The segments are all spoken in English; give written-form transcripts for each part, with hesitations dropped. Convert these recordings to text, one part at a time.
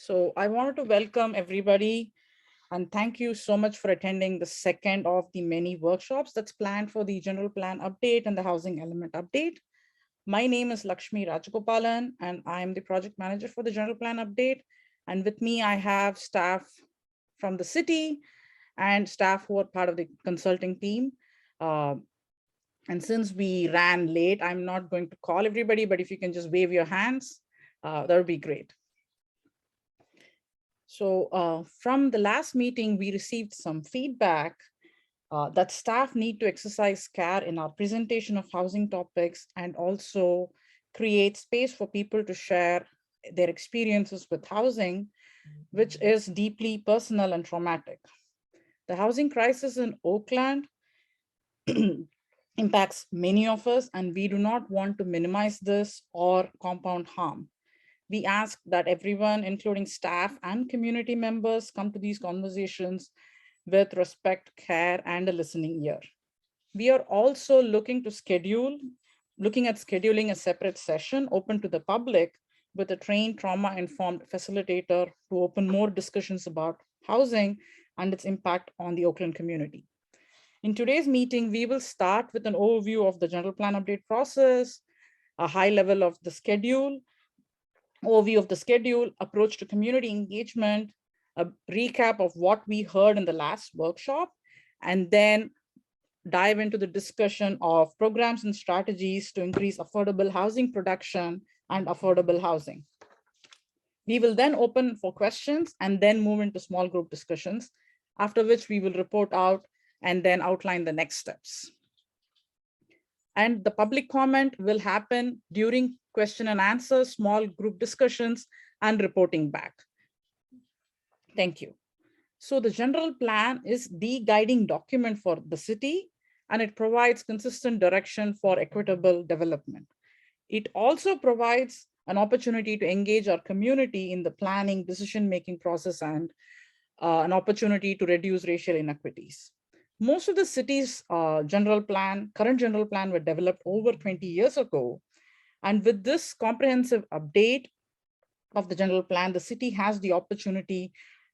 So I wanted to welcome everybody and thank you so much for attending the second of the many workshops that's planned for the general plan update and the housing element update. My name is Lakshmi Rajagopalan and I am the project manager for the general plan update. And with me, I have staff from the city and staff who are part of the consulting team. Uh, and since we ran late, I'm not going to call everybody, but if you can just wave your hands, that would be great. So from the last meeting, we received some feedback that staff need to exercise care in our presentation of housing topics and also create space for people to share their experiences with housing, which is deeply personal and traumatic. The housing crisis in Oakland impacts many of us, and we do not want to minimize this or compound harm. We ask that everyone, including staff and community members, come to these conversations with respect, care, and a listening ear. We are also looking at scheduling a separate session open to the public with a trained trauma-informed facilitator to open more discussions about housing and its impact on the Oakland community. In today's meeting, we will start with an overview of the general plan update process, a high level of the schedule, overview of the schedule, approach to community engagement, a recap of what we heard in the last workshop, and then dive into the discussion of programs and strategies to increase affordable housing production and affordable housing. We will then open for questions and then move into small group discussions, after which we will report out and then outline the next steps. And the public comment will happen during question and answer, small group discussions, and reporting back. Thank you. So the general plan is the guiding document for the city, and it provides consistent direction for equitable development. It also provides an opportunity to engage our community in the planning, decision-making process, and an opportunity to reduce racial inequities. Most of the city's current general plan were developed over 20 years ago. And with this comprehensive update of the general plan, the city has the opportunity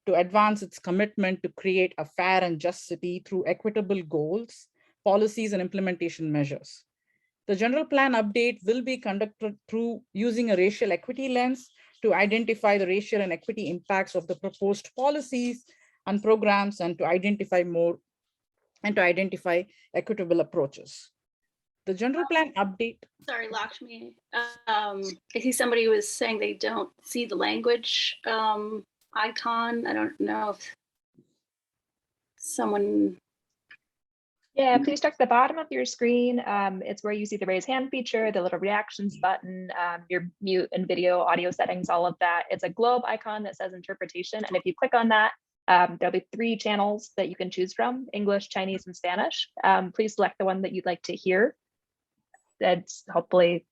to advance its commitment to create a fair and just city through equitable goals, policies, and implementation measures. The general plan update will be conducted through using a racial equity lens to identify the racial and equity impacts of the proposed policies and programs and to identify equitable approaches. The general plan update. Sorry, Lakshmi. I see somebody was saying they don't see the language icon. I don't know if someone. Yeah, please check the bottom of your screen. It's where you see the raise hand feature, the little reactions button, your mute and video audio settings, all of that. It's a globe icon that says interpretation. And if you click on that, there'll be 3 channels that you can choose from: English, Chinese, and Spanish. Please select the one that you'd like to hear. That's hopefully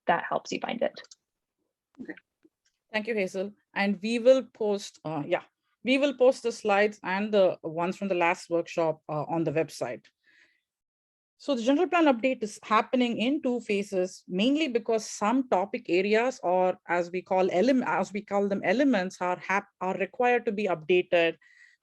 that helps you find it. Okay. Thank you, Hazel. And we will post, we will post the slides and the ones from the last workshop on the website. So the general plan update is happening in 2 phases, mainly because some topic areas, or as we call them elements, are required to be updated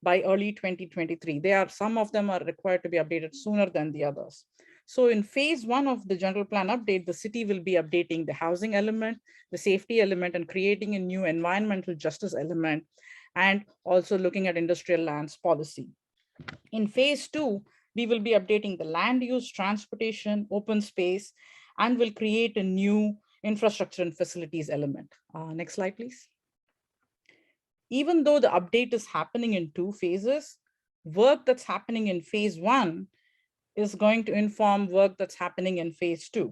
by early 2023. Some of them are required to be updated sooner than the others. So in phase 1 of the general plan update, the city will be updating the housing element, the safety element, and creating a new environmental justice element, and also looking at industrial lands policy. In phase 2, we will be updating the land use, transportation, open space, and will create a new infrastructure and facilities element. Next slide, please. Even though the update is happening in 2 phases, work that's happening in phase 1 is going to inform work that's happening in phase 2.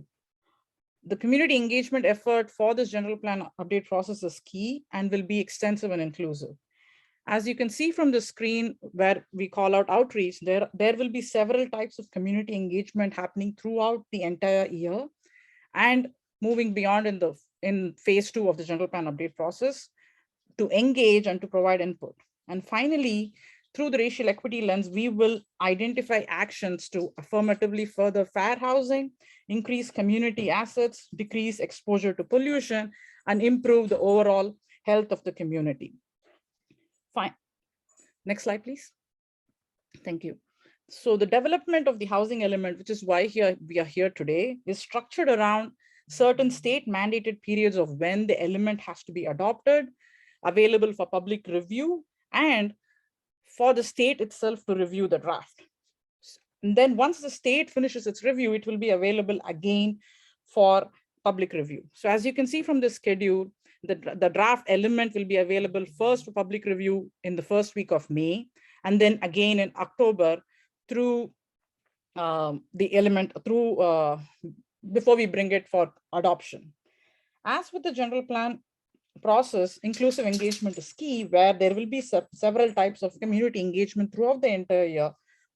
The community engagement effort for this general plan update process is key and will be extensive and inclusive. As you can see from the screen where we call out outreach, there will be several types of community engagement happening throughout the entire year and moving beyond in phase 2 of the general plan update process to engage and to provide input. And finally, through the racial equity lens, we will identify actions to affirmatively further fair housing, increase community assets, decrease exposure to pollution, and improve the overall health of the community. Fine. Next slide, please. Thank you. So the development of the housing element, which is why we are here today, is structured around certain state mandated periods of when the element has to be adopted, available for public review, and for the state itself to review the draft. And then once the state finishes its review, it will be available again for public review. So as you can see from the schedule, the draft element will be available first for public review in the first week of May, and then again in October through the element through before we bring it for adoption. As with the general plan process, inclusive engagement is key, where there will be several types of community engagement throughout the entire year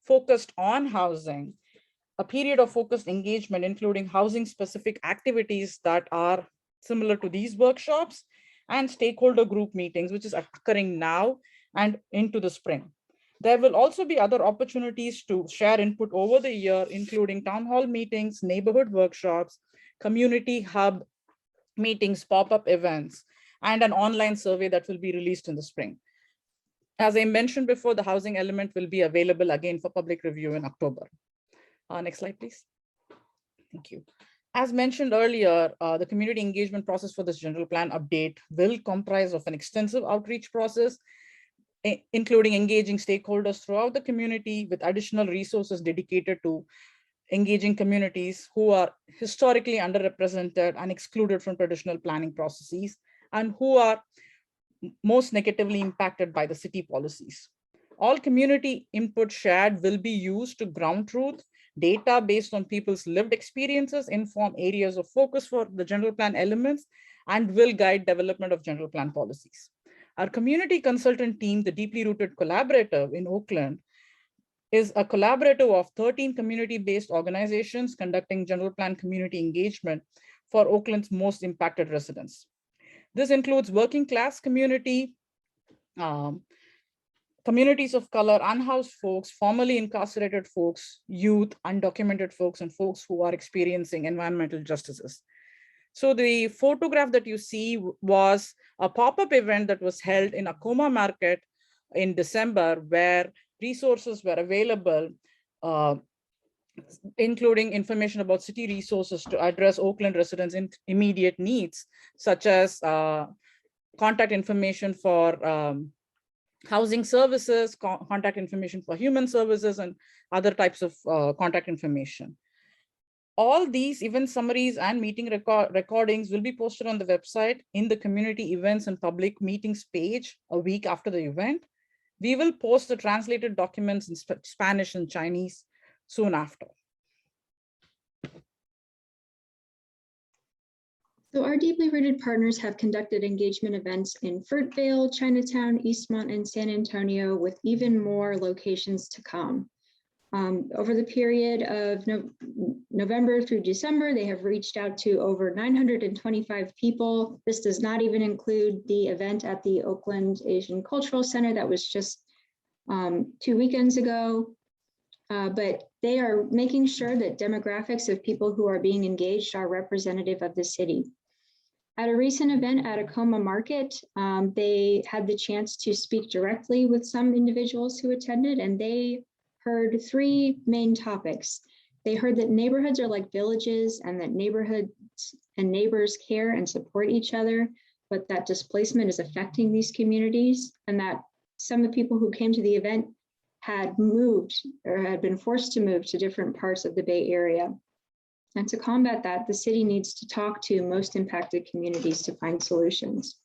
focused on housing, a period of focused engagement, including housing specific activities that are similar to these workshops, and stakeholder group meetings, which is occurring now and into the spring. There will also be other opportunities to share input over the year, including town hall meetings, neighborhood workshops, community hub meetings, pop-up events, and an online survey that will be released in the spring. As I mentioned before, the housing element will be available again for public review in October. Next slide, please. Thank you. As mentioned earlier, the community engagement process for this general plan update will comprise of an extensive outreach process, including engaging stakeholders throughout the community with additional resources dedicated to engaging communities who are historically underrepresented and excluded from traditional planning processes, and who are most negatively impacted by the city policies. All community input shared will be used to ground truth data based on people's lived experiences, inform areas of focus for the general plan elements, and will guide development of general plan policies. Our community consultant team, the Deeply Rooted Collaborative in Oakland, is a collaborative of 13 community-based organizations conducting general plan community engagement for Oakland's most impacted residents. This includes working class community, communities of color, unhoused folks, formerly incarcerated folks, youth, undocumented folks, and folks who are experiencing environmental justices. So the photograph that you see was a pop-up event that was held in Acoma Market in December, where resources were available, including information about city resources to address Oakland residents' immediate needs, such as contact information for housing services, contact information for human services, and other types of contact information. All these event summaries and meeting recordings will be posted on the website in the community events and public meetings page a week after the event. We will post the translated documents in Spanish and Chinese soon after. So our Deeply Rooted partners have conducted engagement events in Fruitvale, Chinatown, Eastmont, and San Antonio, with even more locations to come. Over the period of November through December, they have reached out to over 925 people. This does not even include the event at the Oakland Asian Cultural Center that was just 2 weekends ago. But they are making sure that demographics of people who are being engaged are representative of the city. At a recent event at Acoma Market, they had the chance to speak directly with some individuals who attended, and they heard 3 main topics. They heard that neighborhoods are like villages, and that neighborhoods and neighbors care and support each other, but that displacement is affecting these communities, and that some of the people who came to the event had moved or had been forced to move to different parts of the Bay Area. And to combat that, the city needs to talk to most impacted communities to find solutions.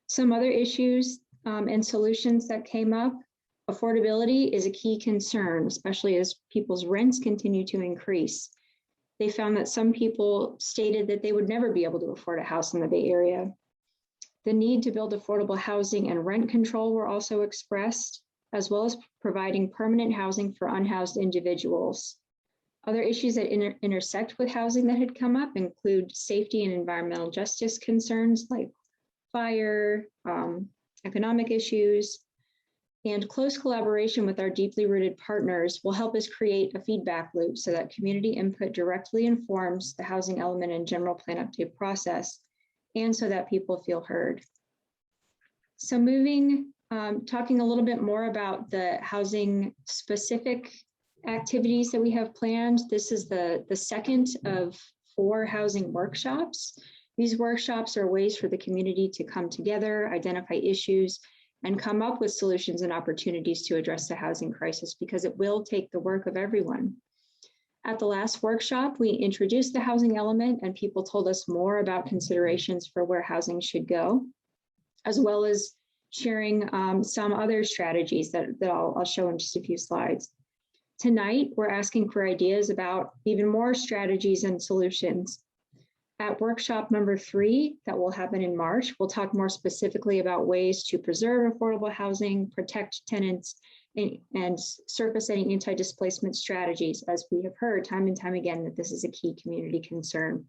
Some other issues and solutions that came up: affordability is a key concern, especially as people's rents continue to increase. They found that some people stated that they would never be able to afford a house in the Bay Area. The need to build affordable housing and rent control were also expressed, as well as providing permanent housing for unhoused individuals. Other issues that intersect with housing that had come up include safety and environmental justice concerns like fire, economic issues, and close collaboration with our deeply rooted partners will help us create a feedback loop so that community input directly informs the housing element and general plan update process, and so that people feel heard. So moving, talking a little bit more about the housing specific activities that we have planned. This is the second of 4 housing workshops. These workshops are ways for the community to come together, identify issues, and come up with solutions and opportunities to address the housing crisis, because it will take the work of everyone. At the last workshop, we introduced the housing element, and people told us more about considerations for where housing should go, as well as sharing some other strategies that I'll show in just a few slides. Tonight, we're asking for ideas about even more strategies and solutions. At workshop number 3, that will happen in March, we'll talk more specifically about ways to preserve affordable housing, protect tenants, and surface any anti-displacement strategies, as we have heard time and time again that this is a key community concern.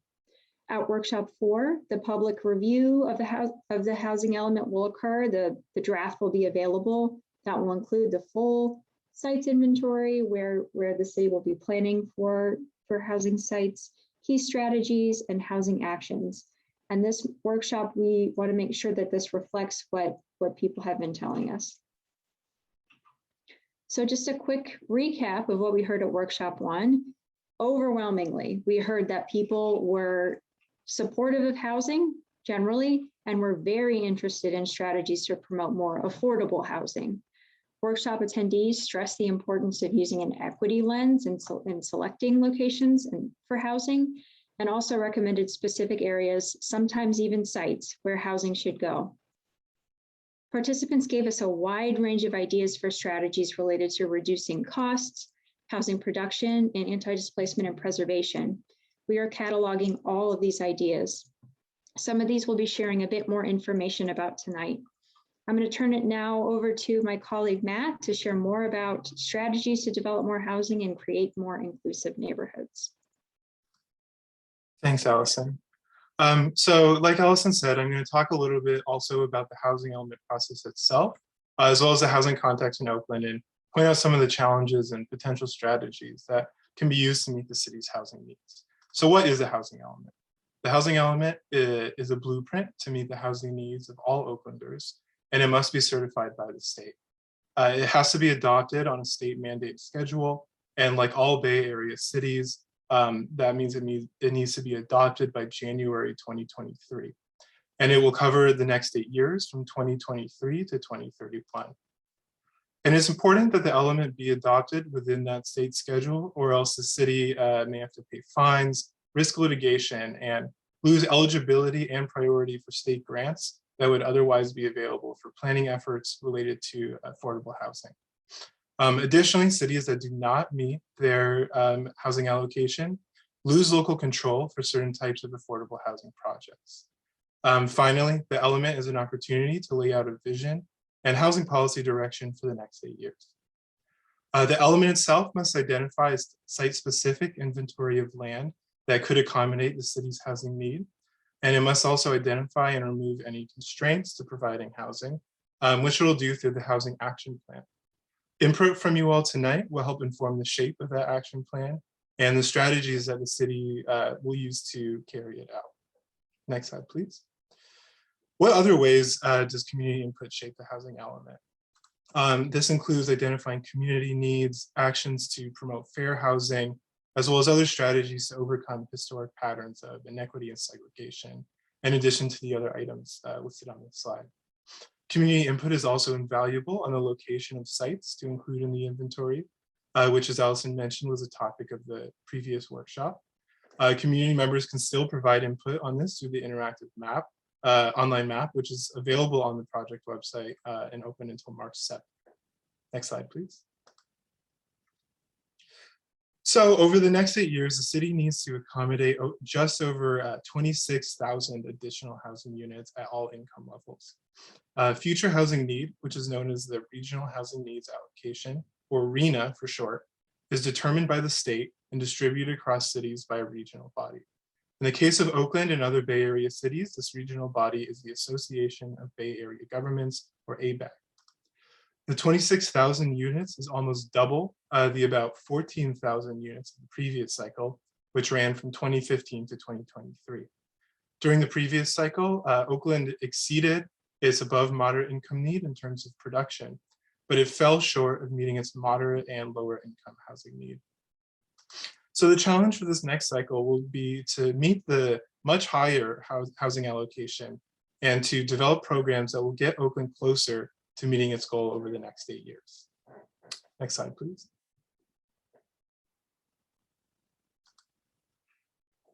At workshop 4, the public review of the housing element will occur. The draft will be available. That will include the full sites inventory, where the city will be planning for housing sites, key strategies, and housing actions. And this workshop, we want to make sure that this reflects what people have been telling us. So just a quick recap of what we heard at workshop 1. Overwhelmingly, we heard that people were supportive of housing generally, and were very interested in strategies to promote more affordable housing. Workshop attendees stressed the importance of using an equity lens in selecting locations for housing, and also recommended specific areas, sometimes even sites, where housing should go. Participants gave us a wide range of ideas for strategies related to reducing costs, housing production, and anti-displacement and preservation. We are cataloging all of these ideas. Some of these we'll be sharing a bit more information about tonight. I'm going to turn it now over to my colleague, Matt, to share more about strategies to develop more housing and create more inclusive neighborhoods. Thanks, Allison. So like Allison said, I'm going to talk a little bit also about the housing element process itself, as well as the housing context in Oakland, and point out some of the challenges and potential strategies that can be used to meet the city's housing needs. So what is a housing element? The housing element is a blueprint to meet the housing needs of all Oaklanders, and it must be certified by the state. It has to be adopted on a state mandated schedule, and like all Bay Area cities, that means it needs to be adopted by January 2023. And it will cover the next 8 years from 2023 to 2031. And it's important that the element be adopted within that state schedule, or else the city may have to pay fines, risk litigation, and lose eligibility and priority for state grants that would otherwise be available for planning efforts related to affordable housing. Additionally, cities that do not meet their housing allocation lose local control for certain types of affordable housing projects. Finally, the element is an opportunity to lay out a vision and housing policy direction for the next 8 years. The element itself must identify a site-specific inventory of land that could accommodate the city's housing need, and it must also identify and remove any constraints to providing housing, which it will do through the Housing Action Plan. Input from you all tonight will help inform the shape of that action plan and the strategies that the city will use to carry it out. Next slide, please. What other ways does community input shape the housing element? This includes identifying community needs, actions to promote fair housing, as well as other strategies to overcome historic patterns of inequity and segregation, in addition to the other items listed on this slide. Community input is also invaluable on the location of sites to include in the inventory, which, as Allison mentioned, was a topic of the previous workshop. Community members can still provide input on this through the interactive map, online map, which is available on the project website and open until March 7th. Next slide, please. So over the next 8 years, the city needs to accommodate just over 26,000 additional housing units at all income levels. Future housing need, which is known as the Regional Housing Needs Allocation, or RHNA for short, is determined by the state and distributed across cities by a regional body. In the case of Oakland and other Bay Area cities, this regional body is the Association of Bay Area Governments, or ABAG. The 26,000 units is almost double the about 14,000 units of the previous cycle, which ran from 2015 to 2023. During the previous cycle, Oakland exceeded its above moderate income need in terms of production, but it fell short of meeting its moderate and lower income housing need. So the challenge for this next cycle will be to meet the much higher housing allocation and to develop programs that will get Oakland closer to meeting its goal over the next 8 years. Next slide, please.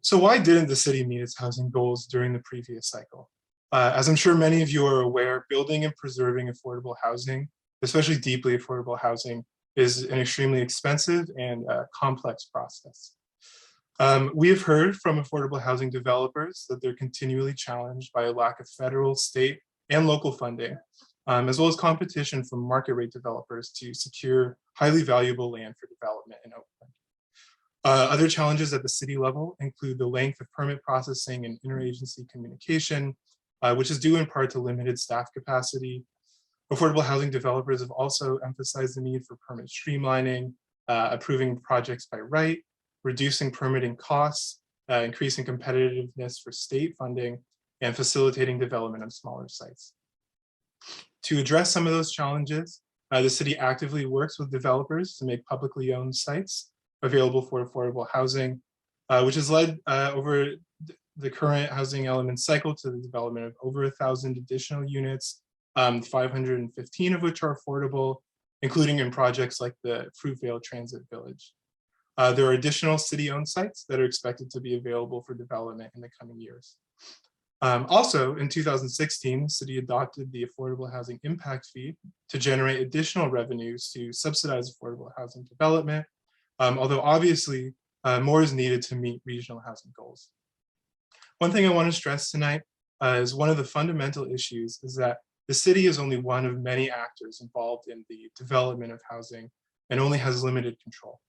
So why didn't the city meet its housing goals during the previous cycle? As I'm sure many of you are aware, building and preserving affordable housing, especially deeply affordable housing, is an extremely expensive and complex process. We have heard from affordable housing developers that they're continually challenged by a lack of federal, state, and local funding, as well as competition from market rate developers to secure highly valuable land for development in Oakland. Other challenges at the city level include the length of permit processing and interagency communication, which is due in part to limited staff capacity. Affordable housing developers have also emphasized the need for permit streamlining, approving projects by right, reducing permitting costs, increasing competitiveness for state funding, and facilitating development of smaller sites. To address some of those challenges, the city actively works with developers to make publicly owned sites available for affordable housing, which has led over the current housing element cycle to the development of over 1,000 additional units, 515 of which are affordable, including in projects like the Fruitvale Transit Village. There are additional city-owned sites that are expected to be available for development in the coming years. Also, in 2016, the city adopted the Affordable Housing Impact Fee to generate additional revenues to subsidize affordable housing development, although obviously more is needed to meet regional housing goals. One thing I want to stress tonight is one of the fundamental issues is that the city is only one of many actors involved in the development of housing and only has limited control.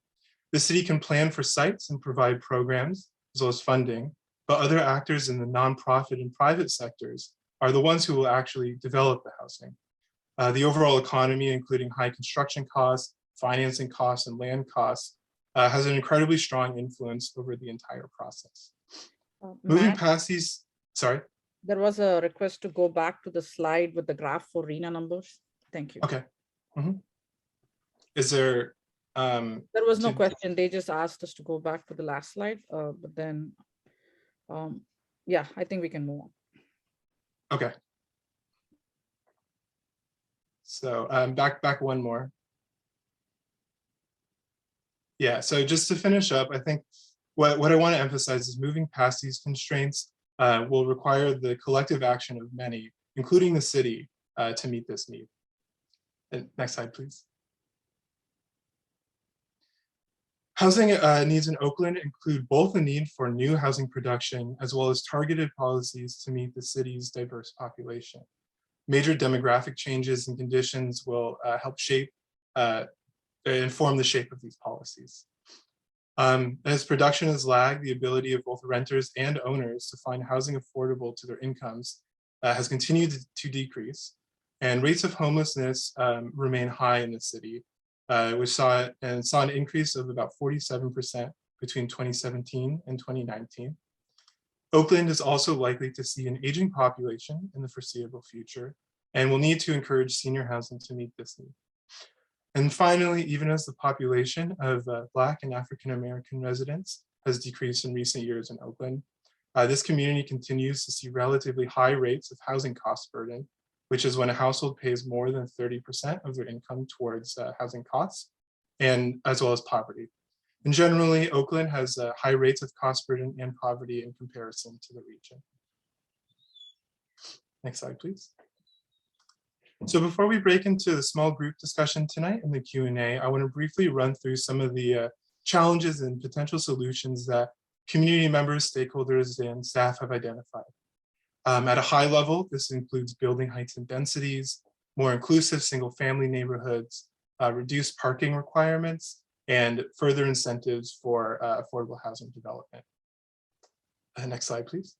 The city can plan for sites and provide programs as well as funding, but other actors in the nonprofit and private sectors are the ones who will actually develop the housing. The overall economy, including high construction costs, financing costs, and land costs, has an incredibly strong influence over the entire process. Moving Matt, past these, sorry. there was a request to go back to the slide with the graph for RHNA numbers. Thank you. Okay. Is there? There was no to- question. They just asked us to go back to the last slide, but then, yeah, I think we can move on. Okay. So back one more. Yeah, so just to finish up, I think what I want to emphasize is moving past these constraints will require the collective action of many, including the city, to meet this need. And next slide, please. Housing needs in Oakland include both the need for new housing production as well as targeted policies to meet the city's diverse population. Major demographic changes and conditions will help shape, inform the shape of these policies. As production has lagged, the ability of both renters and owners to find housing affordable to their incomes has continued to decrease, and rates of homelessness remain high in the city, which saw an increase of about 47% between 2017 and 2019. Oakland is also likely to see an aging population in the foreseeable future, and will need to encourage senior housing to meet this need. And finally, even as the population of Black and African American residents has decreased in recent years in Oakland, this community continues to see relatively high rates of housing cost burden, which is when a household pays more than 30% of their income towards housing costs, and as well as poverty. And generally, Oakland has high rates of cost burden and poverty in comparison to the region. Next slide, please. So before we break into the small group discussion tonight in the Q&A, I want to briefly run through some of the challenges and potential solutions that community members, stakeholders, and staff have identified. At a high level, this includes building heights and densities, more inclusive single-family neighborhoods, reduced parking requirements, and further incentives for affordable housing development. Next slide, please.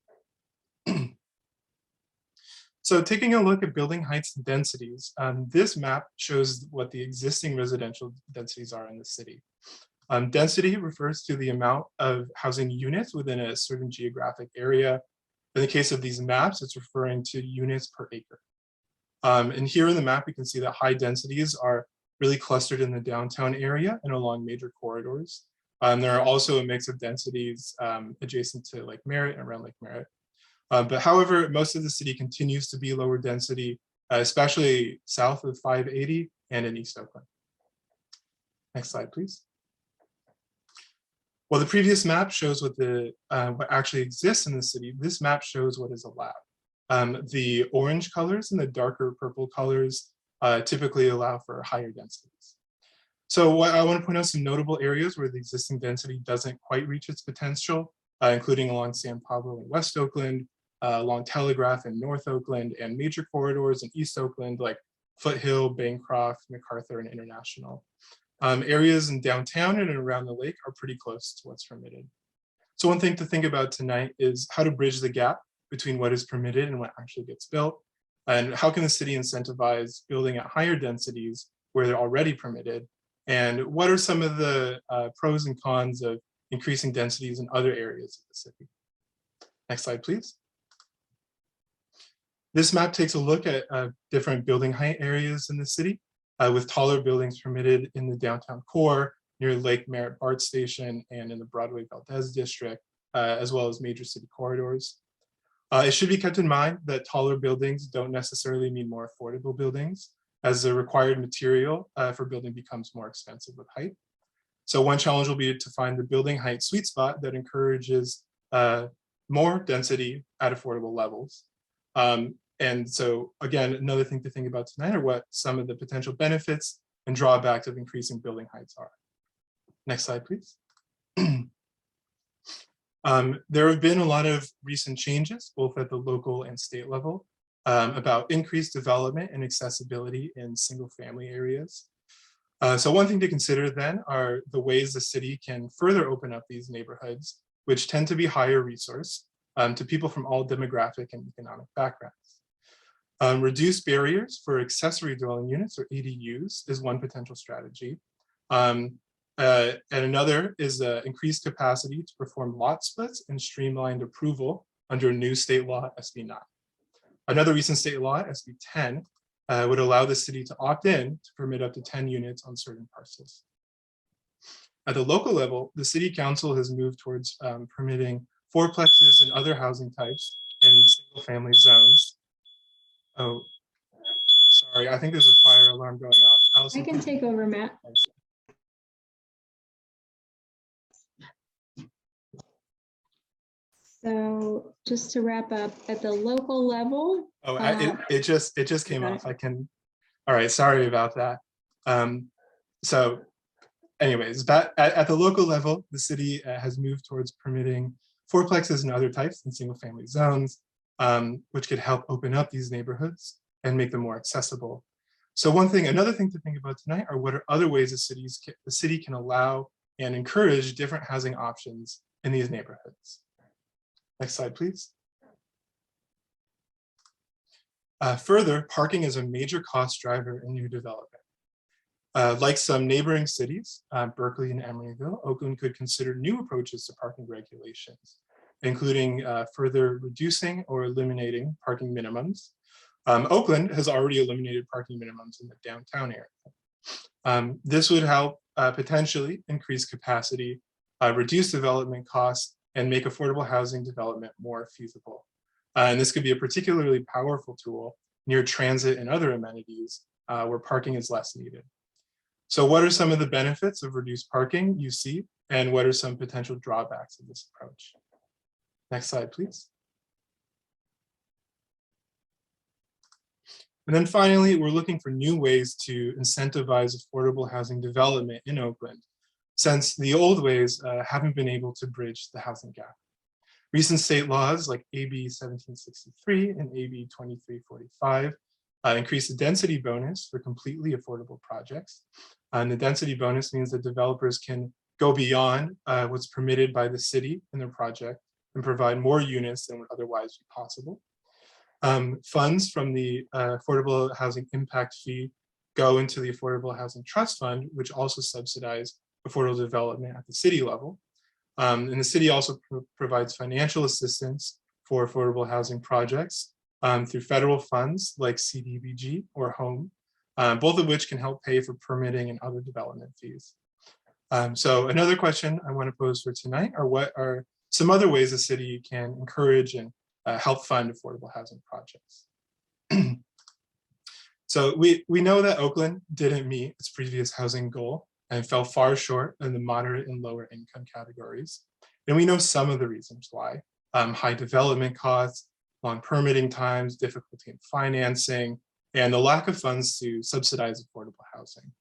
So taking a look at building heights and densities, this map shows what the existing residential densities are in the city. Density refers to the amount of housing units within a certain geographic area. In the case of these maps, it's referring to units per acre. And here in the map, we can see that high densities are really clustered in the downtown area and along major corridors. There are also a mix of densities adjacent to Lake Merritt and around Lake Merritt. But however, most of the city continues to be lower density, especially south of 580 and in East Oakland. Next slide, please. Well, the previous map shows what actually exists in the city. This map shows what is allowed. The orange colors and the darker purple colors typically allow for higher densities. So I want to point out some notable areas where the existing density doesn't quite reach its potential, including along San Pablo in West Oakland, along Telegraph in North Oakland, and major corridors in East Oakland like Foothill, Bancroft, MacArthur, and International. Areas in downtown and around the lake are pretty close to what's permitted. So one thing to think about tonight is how to bridge the gap between what is permitted and what actually gets built. And how can the city incentivize building at higher densities where they're already permitted? And what are some of the pros and cons of increasing densities in other areas of the city? Next slide, please. This map takes a look at different building height areas in the city, with taller buildings permitted in the downtown core, near Lake Merritt BART station, and in the Broadway Valdez district, as well as major city corridors. It should be kept in mind that taller buildings don't necessarily mean more affordable buildings, as the required material for building becomes more expensive with height. So one challenge will be to find the building height sweet spot that encourages more density at affordable levels. And so again, another thing to think about tonight are what some of the potential benefits and drawbacks of increasing building heights are. Next slide, please. There have been a lot of recent changes, both at the local and state level, about increased development and accessibility in single family areas. So one thing to consider then are the ways the city can further open up these neighborhoods, which tend to be higher resource to people from all demographic and economic backgrounds. Reduce barriers for accessory dwelling units, or ADUs, is one potential strategy. And another is increased capacity to perform lot splits and streamlined approval under new state law, SB 9. Another recent state law, SB 10, would allow the city to opt in to permit up to 10 units on certain parcels. At the local level, the city council has moved towards permitting fourplexes and other housing types in single family zones. Oh, sorry, I think there's a fire alarm going off. Allison, I can take over, Matt. So just to wrap up, at the local level. Oh, it just came off. I can. All right, sorry about that. So anyways, but at the local level, the city has moved towards permitting fourplexes and other types in single family zones, which could help open up these neighborhoods and make them more accessible. So another thing to think about tonight are what are other ways the city can allow and encourage different housing options in these neighborhoods. Next slide, please. Further, parking is a major cost driver in new development. Like some neighboring cities, Berkeley and Emeryville, Oakland could consider new approaches to parking regulations, including further reducing or eliminating parking minimums. Oakland has already eliminated parking minimums in the downtown area. This would help potentially increase capacity, reduce development costs, and make affordable housing development more feasible. And this could be a particularly powerful tool near transit and other amenities where parking is less needed. So what are some of the benefits of reduced parking you see, and what are some potential drawbacks of this approach? Next slide, please. And then finally, we're looking for new ways to incentivize affordable housing development in Oakland, since the old ways haven't been able to bridge the housing gap. Recent state laws like AB 1763 and AB 2345 increase the density bonus for completely affordable projects. And the density bonus means that developers can go beyond what's permitted by the city in their project and provide more units than would otherwise be possible. Funds from the Affordable Housing Impact Fee go into the Affordable Housing Trust Fund, which also subsidize affordable development at the city level. And the city also provides financial assistance for affordable housing projects through federal funds like CDBG or HOME, both of which can help pay for permitting and other development fees. So another question I want to pose for tonight are what are some other ways the city can encourage and help fund affordable housing projects. So we know that Oakland didn't meet its previous housing goal and fell far short in the moderate and lower income categories. And we know some of the reasons why: high development costs, long permitting times, difficulty in financing, and the lack of funds to subsidize affordable housing.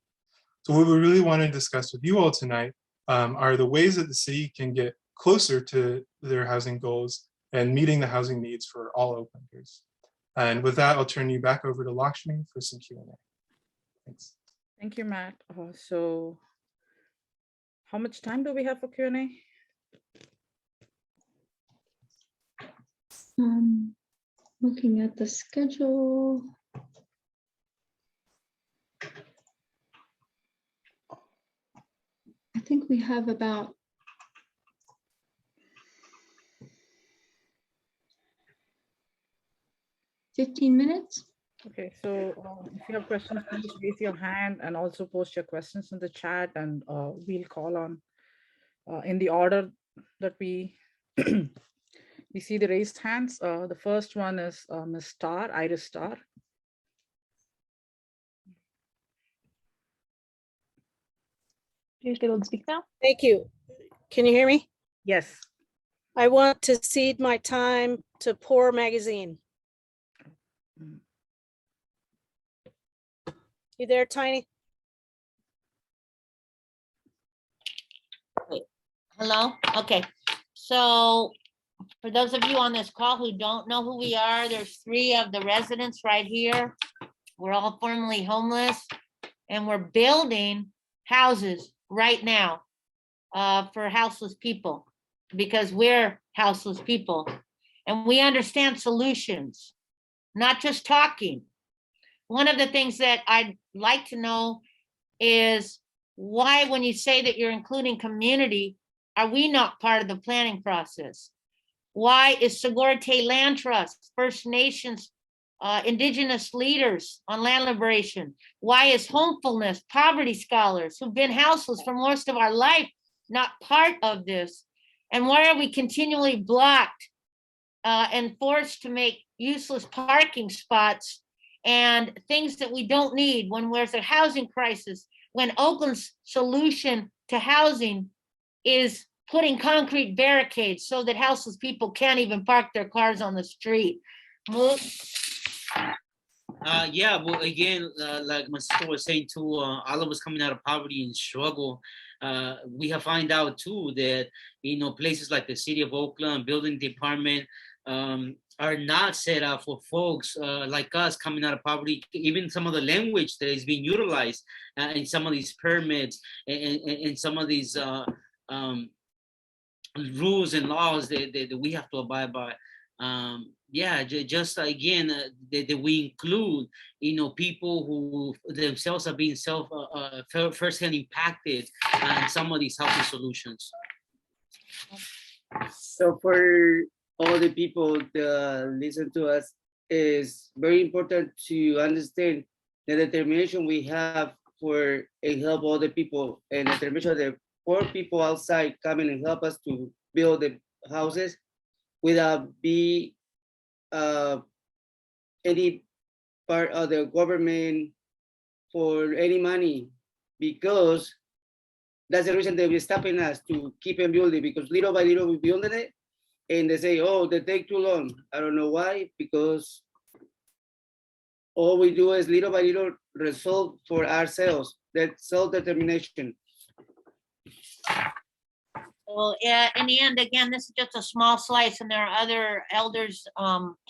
So what we really want to discuss with you all tonight are the ways that the city can get closer to their housing goals and meeting the housing needs for all Oaklanders. And with that, I'll turn you back over to Lakshmi for some Q&A. Thanks. Thank you, Matt. So how much time do we have for Q&A? Looking at the schedule. I think we have about 15 minutes. Okay, so if you have questions, please raise your hand and also post your questions in the chat, and we'll call on in the order that we we see the raised hands. The first one is Ms. Starr, Iris Starr. You should be able to speak now. Thank you. Can you hear me? Yes. I want to cede my time to Poor Magazine. You there, Tiny? Hello? Okay. So for those of you on this call who don't know who we are, there's 3 of the residents right here. We're all formerly homeless, and we're building houses right now for houseless people, because we're houseless people and we understand solutions, not just talking. One of the things that I'd like to know is why, when you say that you're including community, are we not part of the planning process? Why is Sogorea Land Trust, First Nations, Indigenous leaders on land liberation? Why is Homefulness, Poverty Scholars, who've been houseless for most of our life, not part of this? And why are we continually blocked and forced to make useless parking spots and things that we don't need when there's a housing crisis, when Oakland's solution to housing is putting concrete barricades so that houseless people can't even park their cars on the street? Yeah, well, again, like my sister was saying too, all of us coming out of poverty and struggle, we have found out too that, you know, places like the city of Oakland, building department, are not set up for folks like us coming out of poverty. Even some of the language that is being utilized in some of these permits and some of these rules and laws that we have to abide by. Yeah, just again, that we include, you know, people who themselves are being firsthand impacted in some of these housing solutions. So for all the people that listen to us, is very important to understand the determination we have for and help all the people, and the determination of the poor people outside coming and help us to build the houses without any part of the government for any money, because that's the reason they will stopping us to keep on building, because little by little we building it, and they say, oh, they take too long. I don't know why, because all we do is little by little resolve for ourselves, that self-determination. Well, yeah, in the end, again, this is just a small slice, and there are other elders,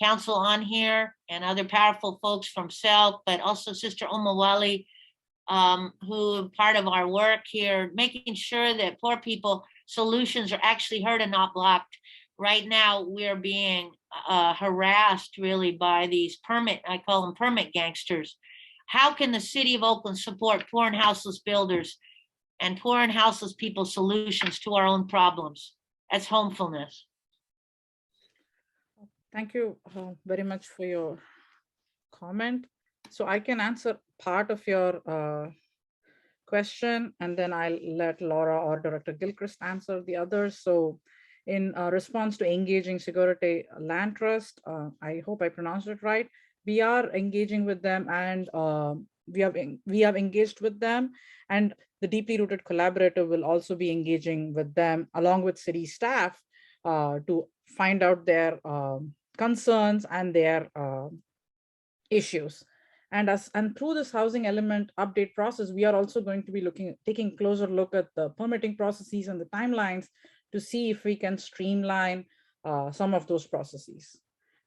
council on here, and other powerful folks from SELC, but also Sister Omawali, who are part of our work here, making sure that poor people solutions are actually heard and not blocked. Right now, we're being harassed really by these I call them permit gangsters. How can the city of Oakland support poor and houseless builders and poor and houseless people solutions to our own problems? That's homefulness. Thank you very much for your comment. So I can answer part of your question, and then I'll let Laura or Director Gilchrist answer the others. So in response to engaging Security Land Trust, I hope I pronounced it right, we are engaging with them, and we have engaged with them, and the Deeply Rooted Collaborative will also be engaging with them along with city staff to find out their concerns and their issues. And through this housing element update process, we are also going to be taking a closer look at the permitting processes and the timelines to see if we can streamline some of those processes.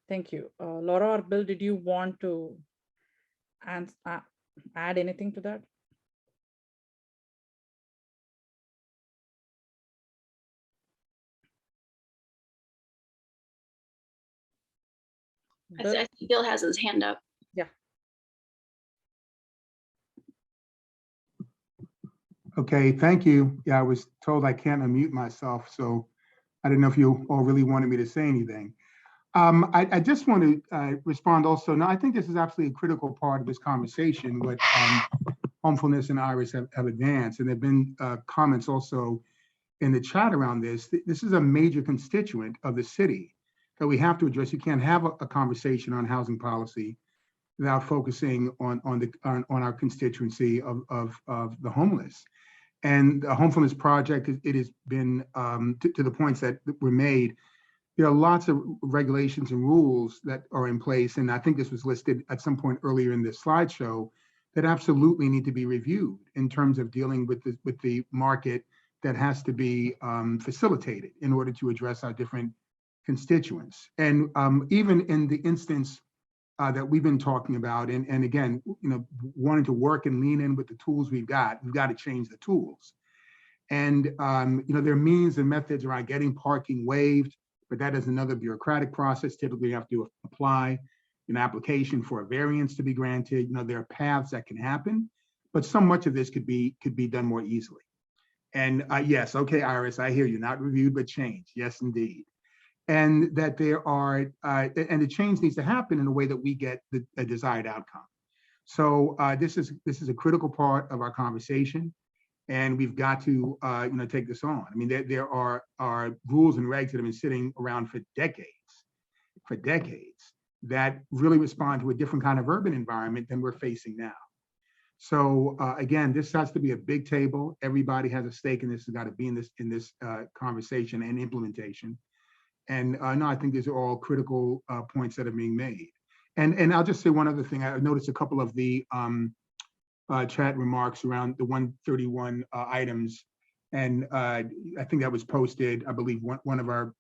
Thank you. Laura or Bill, did you want to add anything to that? I Bill? see Bill has his hand up. Okay, thank you. Yeah, I was told I can't unmute myself, so I didn't know if you all really wanted me to say anything. I just want to respond also. Now, I think this is absolutely a critical part of this conversation, what Homefulness and Iris have advanced, and there have been comments also in the chat around this. This is a major constituent of the city that we have to address. You can't have a conversation on housing policy without focusing on our constituency of the homeless. And the Homefulness Project, it has been to the points that were made. There are lots of regulations and rules that are in place, and I think this was listed at some point earlier in this slideshow, that absolutely need to be reviewed in terms of dealing with the market that has to be facilitated in order to address our different constituents. And even in the instance that we've been talking about, and again, wanting to work and lean in with the tools we've got to change the tools. And there are means and methods around getting parking waived, but that is another bureaucratic process. Typically, you have to apply an application for a variance to be granted. There are paths that can happen, but so much of this could be done more easily. And yes, okay, Iris, I hear you. Not reviewed, but changed. Yes, indeed. And that there are, and the change needs to happen in a way that we get the desired outcome. So this is a critical part of our conversation, and we've got to take this on. I mean, there are rules and regs that have been sitting around for decades, that really respond to a different kind of urban environment than we're facing now. So again, this has to be a big table. Everybody has a stake in this. Has got to be in this conversation and implementation. And no, I think these are all critical points that are being made. And I'll just say one other thing. I noticed a couple of the chat remarks around the 131 items. And I think that was posted, I believe one of our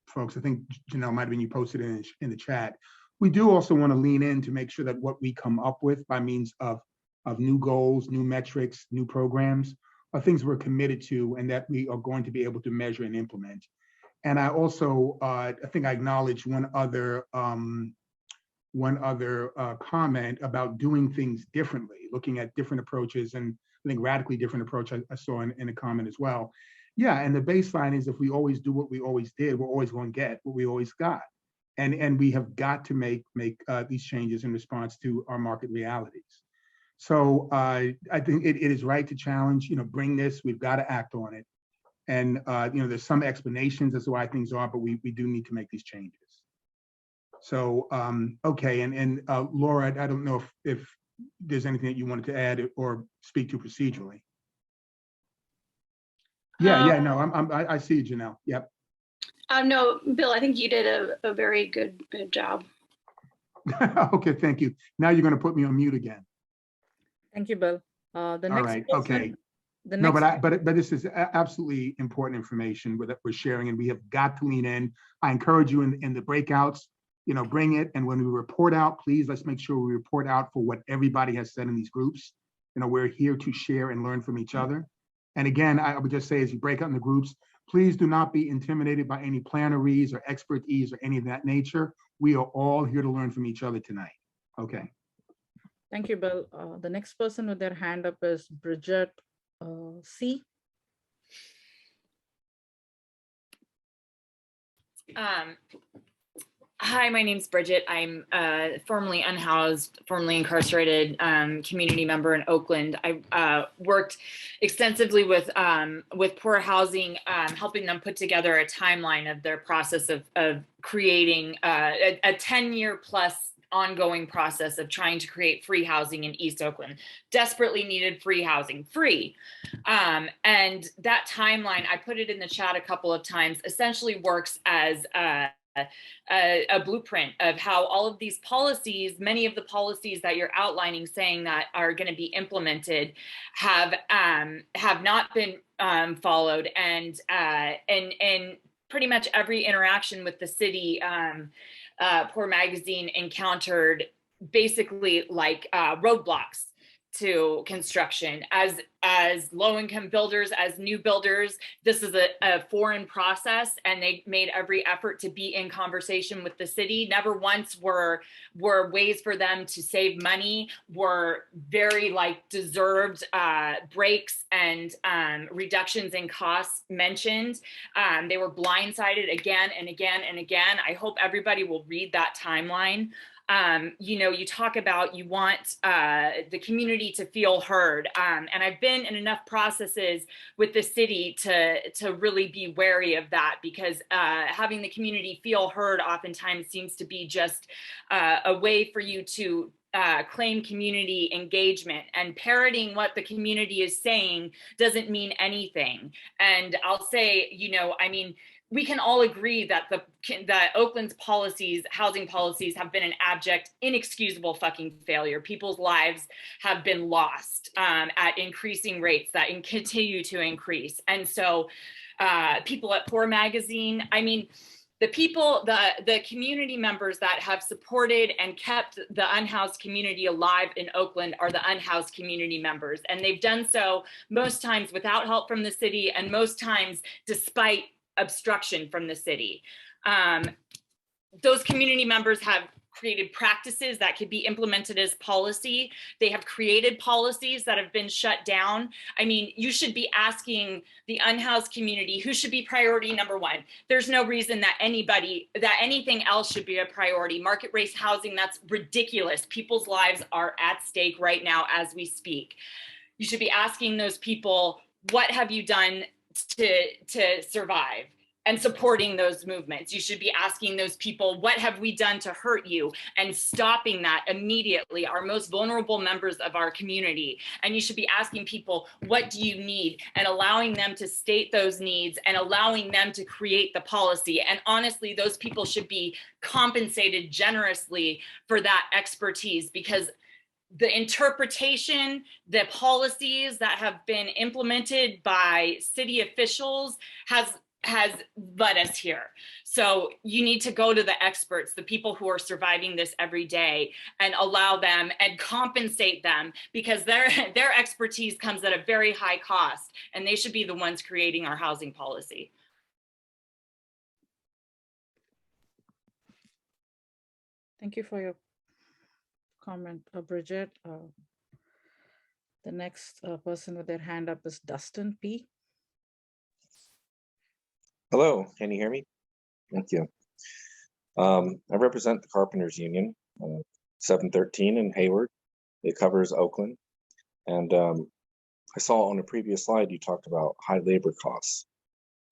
folks, I think Janelle might have been, you posted it in the chat. We do also want to lean in to make sure that what we come up with by means of new goals, new metrics, new programs are things we're committed to and that we are going to be able to measure and implement. And I also, I think I acknowledged one other comment about doing things differently, looking at different approaches, and I think radically different approach I saw in a comment as well. Yeah, and the baseline is if we always do what we always did, we're always going to get what we always got. And we have got to make these changes in response to our market realities. So I think it is right to challenge, bring this, we've got to act on it. And there's some explanations as to why things are, but we do need to make these changes. So, okay, and Laura, I don't know if there's anything that you wanted to add or speak to procedurally. Yeah, no, I see you, Janelle. Yep. No, Bill, I think you did a very good job. Okay, thank you. Now you're going to put me on mute again. Thank you, Bill. The All next right, person, okay. The No, next, but this is absolutely important information that we're sharing, and we have got to lean in. I encourage you in the breakouts, bring it. And when we report out, please, let's make sure we report out for what everybody has said in these groups. We're here to share and learn from each other. And again, I would just say, as you break out in the groups, please do not be intimidated by any planeries or expertise or any of that nature. We are all here to learn from each other tonight. Okay. Thank you, Bill. The next person with their hand up is Bridget C. Hi, my name's Bridget. I'm formerly unhoused, formerly incarcerated community member in Oakland. I worked extensively with Poor Housing, helping them put together a timeline of their process of creating a 10-year plus ongoing process of trying to create free housing in East Oakland. Desperately needed free housing, free. And that timeline, I put it in the chat a couple of times, essentially works as a blueprint of how all of these policies, many of the policies that you're outlining, saying that are going to be implemented, have not been followed, and pretty much every interaction with the city, Poor Magazine encountered basically like roadblocks to construction. As low-income builders, as new builders, this is a foreign process, and they made every effort to be in conversation with the city. Never once were ways for them to save money, were very like deserved breaks and reductions in costs mentioned. They were blindsided again and again and again. I hope everybody will read that timeline. You know, you talk about you want the community to feel heard, and I've been in enough processes with the city to really be wary of that, because having the community feel heard oftentimes seems to be just a way for you to claim community engagement, and parroting what the community is saying doesn't mean anything. And I'll say, you know, I mean, we can all agree that that Oakland's policies, housing policies, have been an abject, inexcusable fucking failure. People's lives have been lost at increasing rates that continue to increase. And so people at Poor Magazine, I mean, the people, the community members that have supported and kept the unhoused community alive in Oakland are the unhoused community members. And they've done so most times without help from the city, and most times despite obstruction from the city. Those community members have created practices that could be implemented as policy. They have created policies that have been shut down. I mean, you should be asking the unhoused community who should be priority number one. There's no reason that anything else should be a priority. Market rate housing, that's ridiculous. People's lives are at stake right now as we speak. You should be asking those people, what have you done to survive, and supporting those movements. You should be asking those people, what have we done to hurt you, and stopping that immediately, our most vulnerable members of our community. And you should be asking people, what do you need, and allowing them to state those needs and allowing them to create the policy. And honestly, those people should be compensated generously for that expertise, because the interpretation, the policies that have been implemented by city officials has led us here. So you need to go to the experts, the people who are surviving this every day, and allow them and compensate them, because their expertise comes at a very high cost, and they should be the ones creating our housing policy. Thank you for your comment, Bridget. The next person with their hand up is Dustin P. Hello, can you hear me? Thank you. I represent the Carpenters Union, 713 in Hayward. It covers Oakland. And I saw on a previous slide, you talked about high labor costs.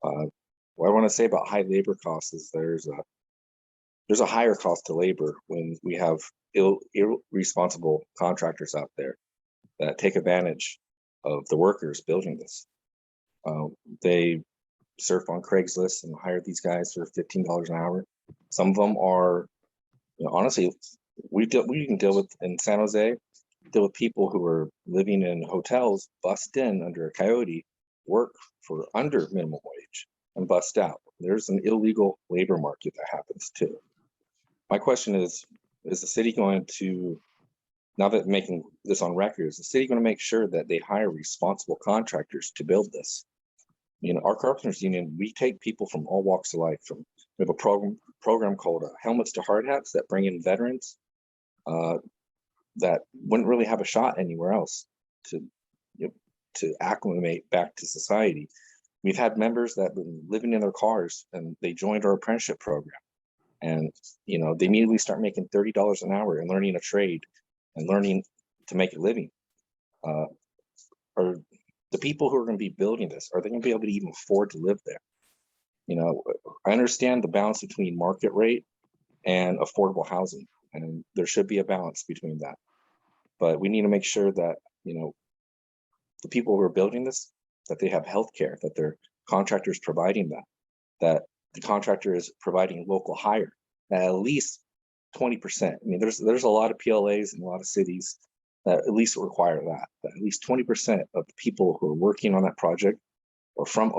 What I want to say about high labor costs is there's a higher cost to labor when we have irresponsible contractors out there that take advantage of the workers building this. They surf on Craigslist and hire these guys for $15 an hour. Some of them are, you know, honestly, we can deal with in San Jose, deal with people who are living in hotels, bust in under a coyote, work for under minimum wage and bust out. There's an illegal labor market that happens too. My question is the city going to, now that making this on record, is the city going to make sure that they hire responsible contractors to build this? You know, our Carpenters Union, we take people from all walks of life. We have a program called Helmets to Hard Hats that bring in veterans that wouldn't really have a shot anywhere else to acclimate back to society. We've had members that have been living in their cars and they joined our apprenticeship program. And, you know, they immediately start making $30 an hour and learning a trade and learning to make a living. Are the people who are going to be building this, are they going to be able to even afford to live there? You know, I understand the balance between market rate and affordable housing, and there should be a balance between that. But we need to make sure that, you know, the people who are building this, that they have health care, that their contractor is providing that the contractor is providing local hire, that at least 20%. I mean, there's a lot of PLAs in a lot of cities that at least require that at least 20% of the people who are working on that project are from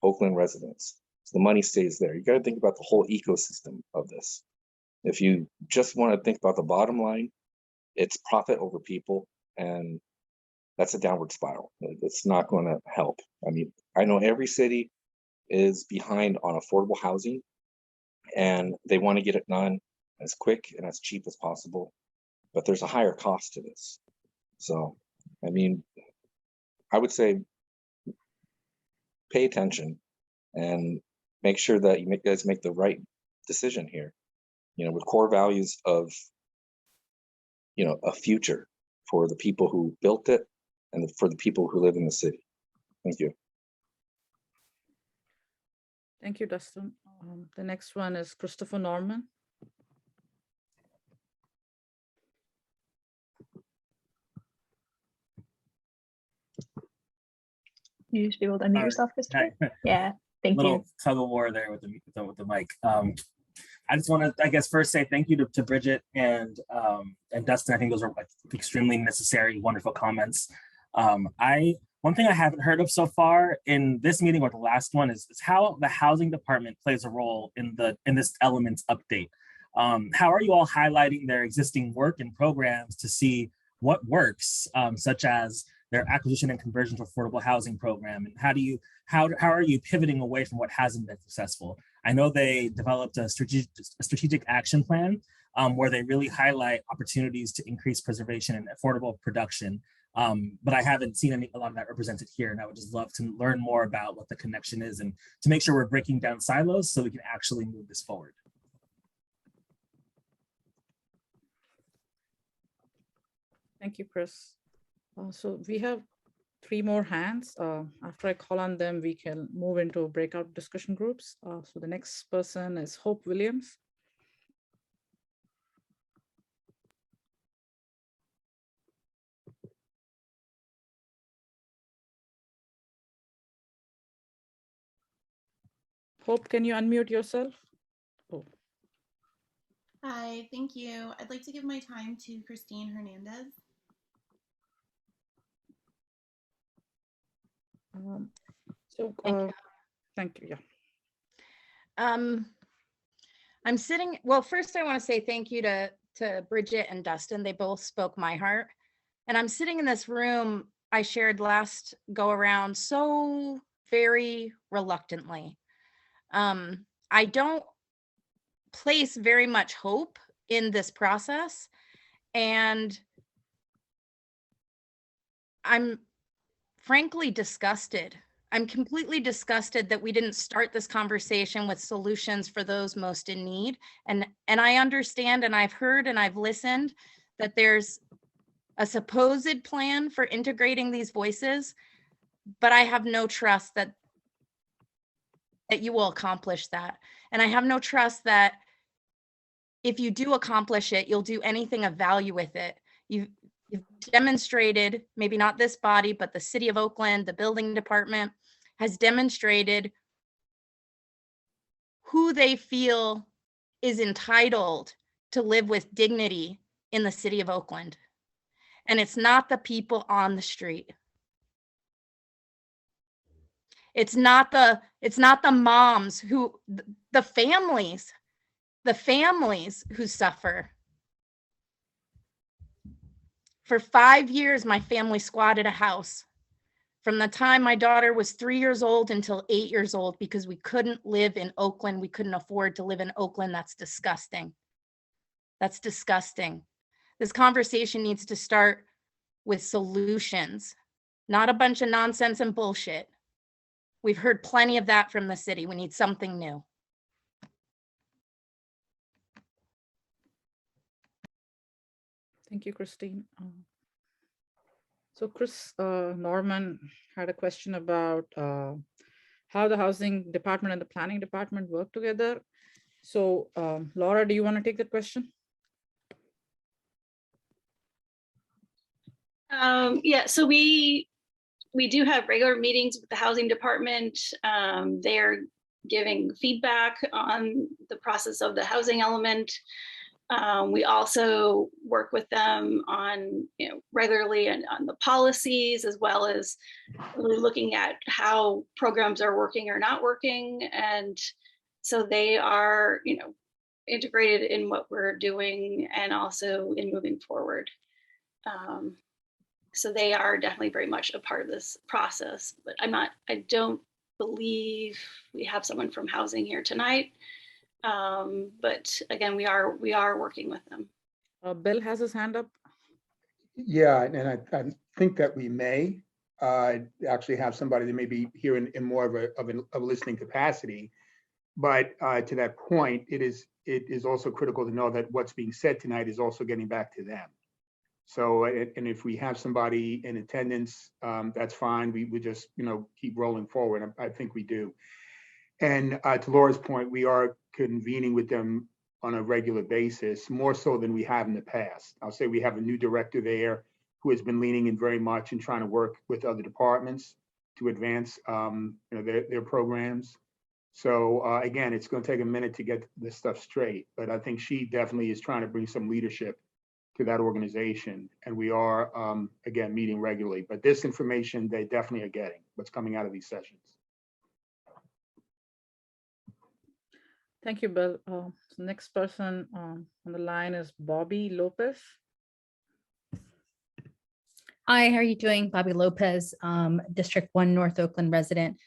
Oakland residents. So the money stays there. You got to think about the whole ecosystem of this. If you just want to think about the bottom line, it's profit over people, and that's a downward spiral. It's not going to help. I mean, I know every city is behind on affordable housing, and they want to get it done as quick and as cheap as possible, but there's a higher cost to this. So, I mean, I would say pay attention and make sure that you guys make the right decision here, you know, with core values of, you know, a future for the people who built it and for the people who live in the city. Thank you. Thank you, Dustin. The next one is Christopher Norman. You should be able to unmute yourself, Christopher. Yeah, thank you. Little tug of war there with the mic. I just want to, I guess, first say thank you to Bridget and Dustin. I think those are extremely necessary, wonderful comments. One thing I haven't heard of so far in this meeting or the last one is how the housing department plays a role in this elements update. How are you all highlighting their existing work and programs to see what works, such as their acquisition and conversion to affordable housing program, and how are you pivoting away from what hasn't been successful? I know they developed a strategic action plan where they really highlight opportunities to increase preservation and affordable production. But I haven't seen a lot of that represented here, and I would just love to learn more about what the connection is and to make sure we're breaking down silos so we can actually move this forward. Thank you, Chris. So we have 3 more hands. After I call on them, we can move into breakout discussion groups. So the next person is Hope Williams. Hope, can you unmute yourself? Oh. Hi, thank you. I'd like to give my time to Christine Hernandez. Thank you. Yeah. I'm sitting, well, first I want to say thank you to Bridget and Dustin. They both spoke my heart. And I'm sitting in this room I shared last go around so very reluctantly. I don't place very much hope in this process. And I'm frankly disgusted. I'm completely disgusted that we didn't start this conversation with solutions for those most in need. And I understand, and I've heard and I've listened that there's a supposed plan for integrating these voices, but I have no trust that you will accomplish that. And I have no trust that if you do accomplish it, you'll do anything of value with it. You've demonstrated, maybe not this body, but the city of Oakland, the building department has demonstrated who they feel is entitled to live with dignity in the city of Oakland. And it's not the people on the street. It's not the moms who, the families who suffer. For 5 years, my family squatted a house from the time my daughter was 3 years old until 8 years old because we couldn't live in Oakland. We couldn't afford to live in Oakland. That's disgusting. That's disgusting. This conversation needs to start with solutions, not a bunch of nonsense and bullshit. We've heard plenty of that from the city. We need something new. Thank you, Christine. So Chris Norman had a question about how the housing department and the planning department work together. So Laura, do you want to take that question? Yeah, so we do have regular meetings with the housing department. They're giving feedback on the process of the housing element. We also work with them on, regularly on the policies, as well as really looking at how programs are working or not working. And so they are, integrated in what we're doing and also in moving forward. So they are definitely very much a part of this process, but I don't believe we have someone from housing here tonight. But again, we are working with them. Bill has his hand up. Yeah, and I think that we may actually have somebody that may be here in more of a listening capacity. But to that point, it is also critical to know that what's being said tonight is also getting back to them. So, and if we have somebody in attendance, that's fine. We just, keep rolling forward. I think we do. And to Laura's point, we are convening with them on a regular basis, more so than we have in the past. I'll say we have a new director there who has been leaning in very much and trying to work with other departments to advance their programs. So again, it's going to take a minute to get this stuff straight, but I think she definitely is trying to bring some leadership to that organization. And we are, again, meeting regularly, but this information they definitely are getting, what's coming out of these sessions. Thank you, Bill. So next person on the line is Bobby Lopez. Hi, how are you doing? Bobby Lopez, District 1 North Oakland resident.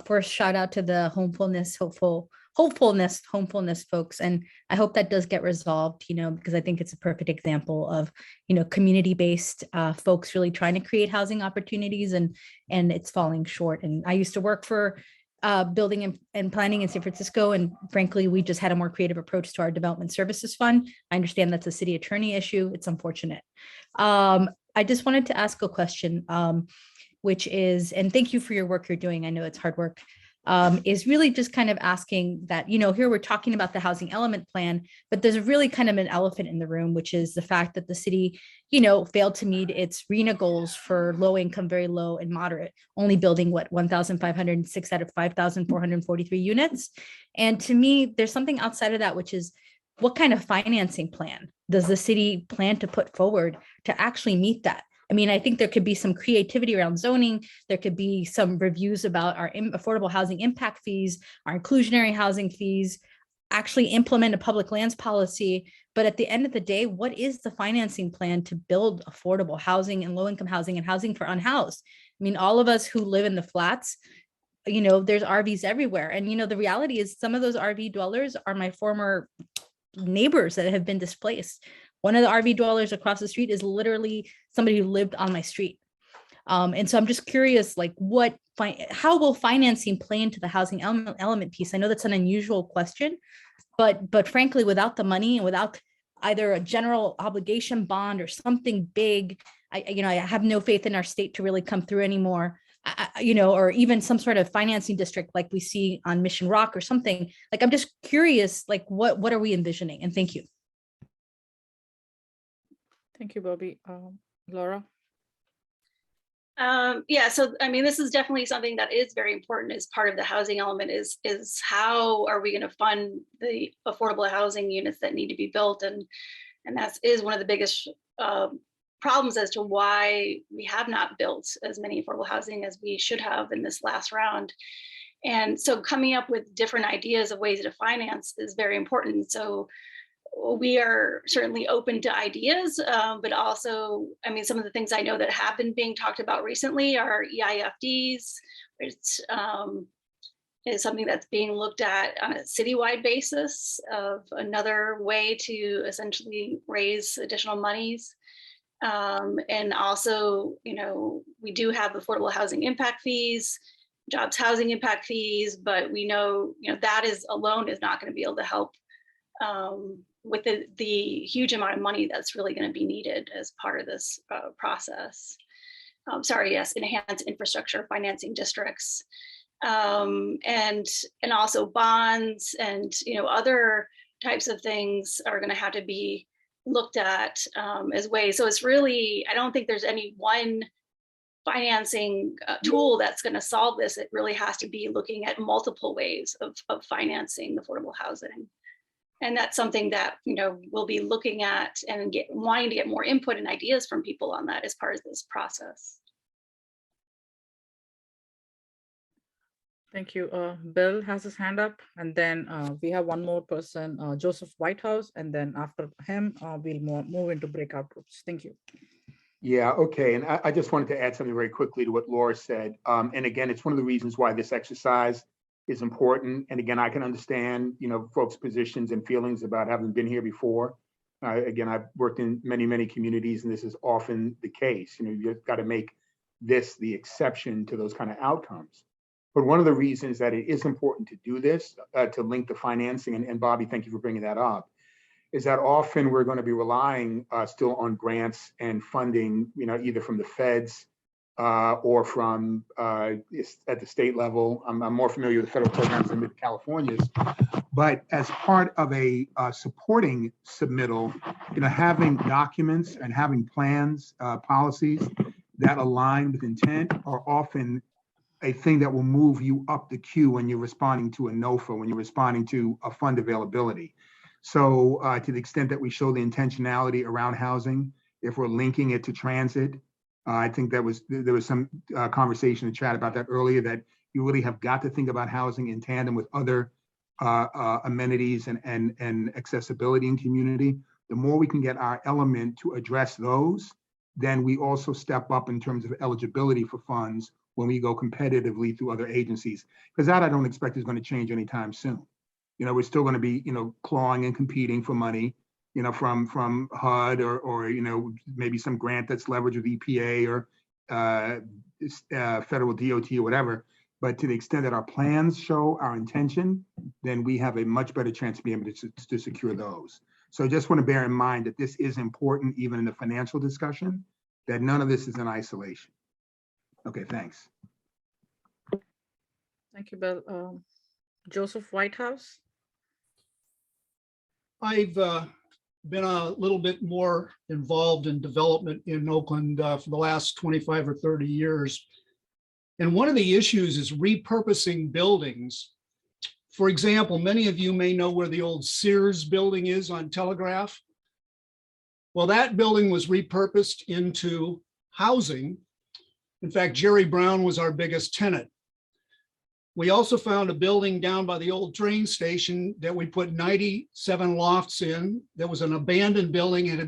First, shout out to the hopefulness folks. And I hope that does get resolved, because I think it's a perfect example of, community-based folks really trying to create housing opportunities and it's falling short. And I used to work for building and planning in San Francisco. And frankly, we just had a more creative approach to our development services fund. I understand that's a city attorney issue. It's unfortunate. I just wanted to ask a question, which is, and thank you for your work you're doing. I know it's hard work, is really just kind of asking that, here we're talking about the housing element plan, but there's really kind of an elephant in the room, which is the fact that the city, failed to meet its RHNA goals for low income, very low and moderate, only building 1,506 out of 5,443 units. And to me, there's something outside of that, which is what kind of financing plan does the city plan to put forward to actually meet that? I mean, I think there could be some creativity around zoning. There could be some reviews about our affordable housing impact fees, our inclusionary housing fees, actually implement a public lands policy. But at the end of the day, what is the financing plan to build affordable housing and low-income housing and housing for unhoused? I mean, all of us who live in the flats, there's RVs everywhere. And, the reality is some of those RV dwellers are my former neighbors that have been displaced. One of the RV dwellers across the street is literally somebody who lived on my street. And so I'm just curious, how will financing play into the housing element piece? I know that's an unusual question, but frankly, without the money and without either a general obligation bond or something big, I have no faith in our state to really come through anymore. Or even some sort of financing district like we see on Mission Rock or something. I'm just curious, what are we envisioning? And thank you. Thank you, Bobby. Laura? Yeah, so I mean, this is definitely something that is very important as part of the housing element is how are we going to fund the affordable housing units that need to be built? And that is one of the biggest problems as to why we have not built as many affordable housing as we should have in this last round. And so coming up with different ideas of ways to finance is very important. So we are certainly open to ideas, but also, I mean, some of the things I know that have been being talked about recently are EIFDs, which is something that's being looked at on a citywide basis of another way to essentially raise additional monies. And also, we do have affordable housing impact fees, jobs housing impact fees, but we know, that is alone is not going to be able to help with the huge amount of money that's really going to be needed as part of this process. Yes, enhanced infrastructure financing districts, and also bonds and other types of things are going to have to be looked at as ways. So it's really, I don't think there's any one financing tool that's going to solve this. It really has to be looking at multiple ways of financing affordable housing. And that's something that, we'll be looking at and wanting to get more input and ideas from people on that as part of this process. Thank you. Bill has his hand up, and then we have one more person, Joseph Whitehouse, and then after him, we'll move into breakout groups. Thank you. Yeah, okay. And I just wanted to add something very quickly to what Laura said. And again, it's one of the reasons why this exercise is important. And again, I can understand, folks' positions and feelings about having been here before. Again, I've worked in many, many communities, and this is often the case. You've got to make this the exception to those kind of outcomes. But one of the reasons that it is important to do this, to link the financing, and Bobby, thank you for bringing that up, is that often we're going to be relying still on grants and funding, either from the feds or from at the state level. I'm more familiar with the federal programs in California's, but as part of a supporting submittal, having documents and having plans, policies that align with intent are often a thing that will move you up the queue when you're responding to a NOFA, when you're responding to a fund availability. So to the extent that we show the intentionality around housing, if we're linking it to transit, I think there was some conversation in the chat about that earlier, that you really have got to think about housing in tandem with other amenities and accessibility in community. The more we can get our element to address those, then we also step up in terms of eligibility for funds when we go competitively through other agencies, because that I don't expect is going to change anytime soon. We're still going to be, clawing and competing for money, from HUD or maybe some grant that's leveraged with EPA or federal DOT or whatever. But to the extent that our plans show our intention, then we have a much better chance to be able to secure those. So I just want to bear in mind that this is important, even in the financial discussion, that none of this is in isolation. Okay, thanks. Thank you, Bill. Joseph Whitehouse. I've been a little bit more involved in development in Oakland for the last 25 or 30 years. And one of the issues is repurposing buildings. For example, many of you may know where the old Sears building is on Telegraph. Well, that building was repurposed into housing. In fact, Jerry Brown was our biggest tenant. We also found a building down by the old train station that we put 97 lofts in. That was an abandoned building. It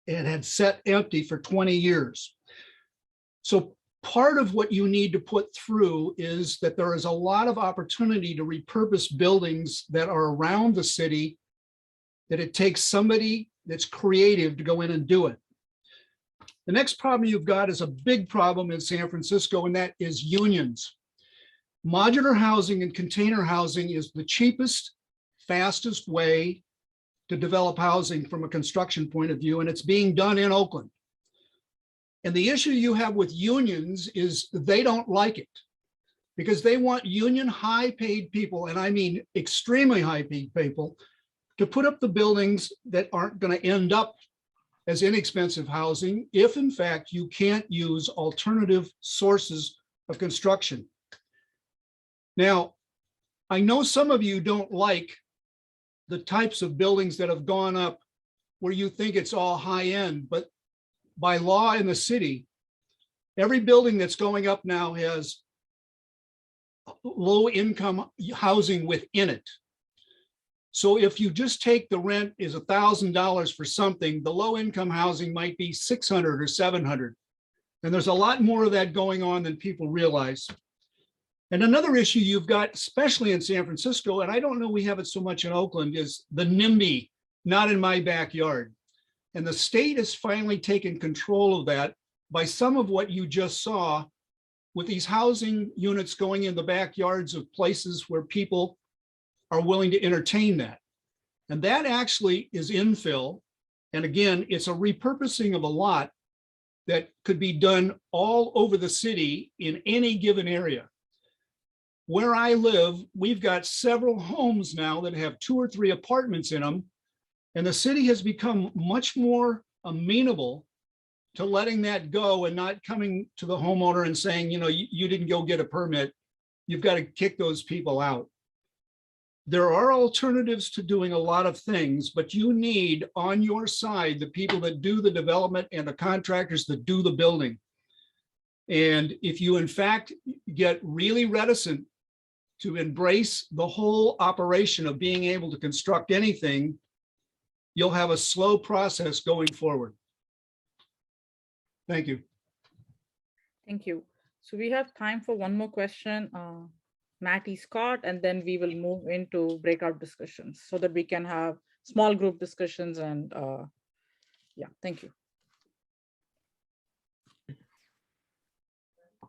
had sat empty for 20 years. So part of what you need to put through is that there is a lot of opportunity to repurpose buildings that are around the city, that it takes somebody that's creative to go in and do it. The next problem you've got is a big problem in San Francisco, and that is unions. Modular housing and container housing is the cheapest, fastest way to develop housing from a construction point of view, and it's being done in Oakland. And the issue you have with unions is they don't like it because they want union high-paid people, and I mean extremely high-paid people, to put up the buildings that aren't going to end up as inexpensive housing if, in fact, you can't use alternative sources of construction. Now, I know some of you don't like the types of buildings that have gone up where you think it's all high-end, but by law in the city, every building that's going up now has low-income housing within it. So if you just take the rent is $1,000 for something, the low-income housing might be $600 or $700. And there's a lot more of that going on than people realize. And another issue you've got, especially in San Francisco, and I don't know we have it so much in Oakland, is the NIMBY, not in my backyard. And the state has finally taken control of that by some of what you just saw with these housing units going in the backyards of places where people are willing to entertain that. And that actually is infill. And again, it's a repurposing of a lot that could be done all over the city in any given area. Where I live, we've got several homes now that have 2 or 3 apartments in them. And the city has become much more amenable to letting that go and not coming to the homeowner and saying, you know, you didn't go get a permit. You've got to kick those people out. There are alternatives to doing a lot of things, but you need on your side the people that do the development and the contractors that do the building. And if you in fact get really reticent to embrace the whole operation of being able to construct anything, you'll have a slow process going forward. Thank you. Thank you. So we have time for one more question, Matty Scott, and then we will move into breakout discussions so that we can have small group discussions and yeah, thank you.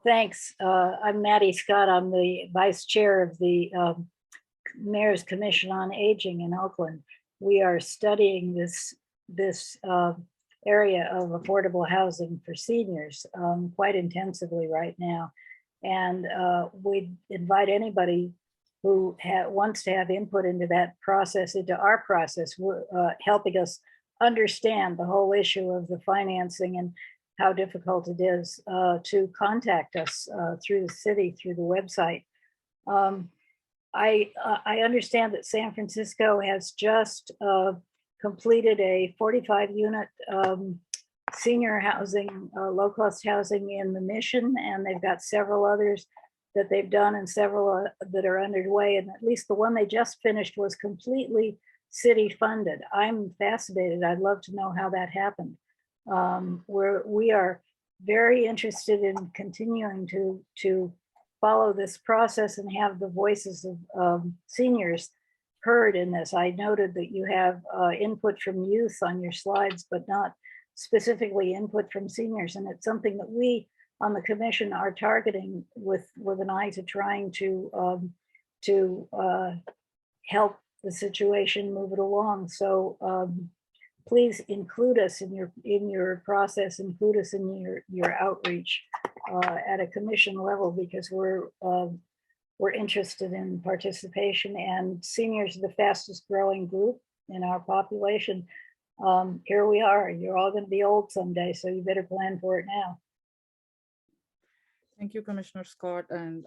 Thanks. I'm Maddie Scott. I'm the vice chair of the Mayor's Commission on Aging in Oakland. We are studying this area of affordable housing for seniors quite intensively right now. And we invite anybody who wants to have input into that process, into our process, helping us understand the whole issue of the financing and how difficult it is to contact us through the city, through the website. I understand that San Francisco has just completed a 45-unit senior housing, low-cost housing in the Mission, and they've got several others that they've done and several that are underway. And at least the one they just finished was completely city funded. I'm fascinated. I'd love to know how that happened. We are very interested in continuing to follow this process and have the voices of seniors heard in this. I noted that you have input from youth on your slides, but not specifically input from seniors. And it's something that we on the commission are targeting with an eye to trying to help the situation move it along. So please include us in your process, include us in your outreach at a commission level, because we're interested in participation, and seniors are the fastest growing group in our population. Here we are. You're all going to be old someday, so you better plan for it now. Thank you, Commissioner Scott. And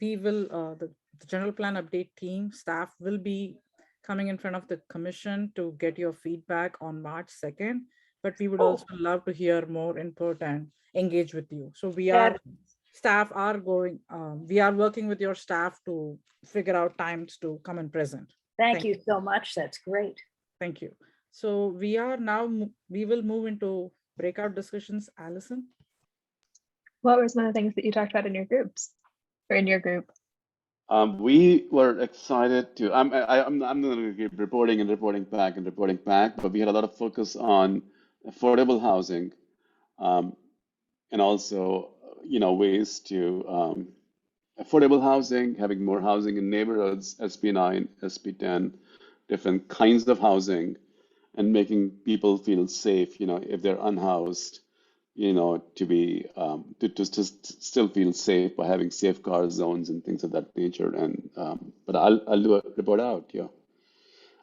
we will, the general plan update team staff will be coming in front of the commission to get your feedback on March 2nd, but we would also love to hear more input and engage with you. So we are, staff are going, we are working with your staff to figure out times to come and present. Thank you so much. That's great. Thank you. So we are now, we will move into breakout discussions. Allison? What were some of the things that you talked about in your groups or in your group? We were excited to, I'm going to keep reporting and reporting back, but we had a lot of focus on affordable housing and also, ways to affordable housing, having more housing in neighborhoods, SB 9, SB 10, different kinds of housing, and making people feel safe, if they're unhoused, to be, to still feel safe by having safeguard zones and things of that nature. And, but I'll do a report out, yeah.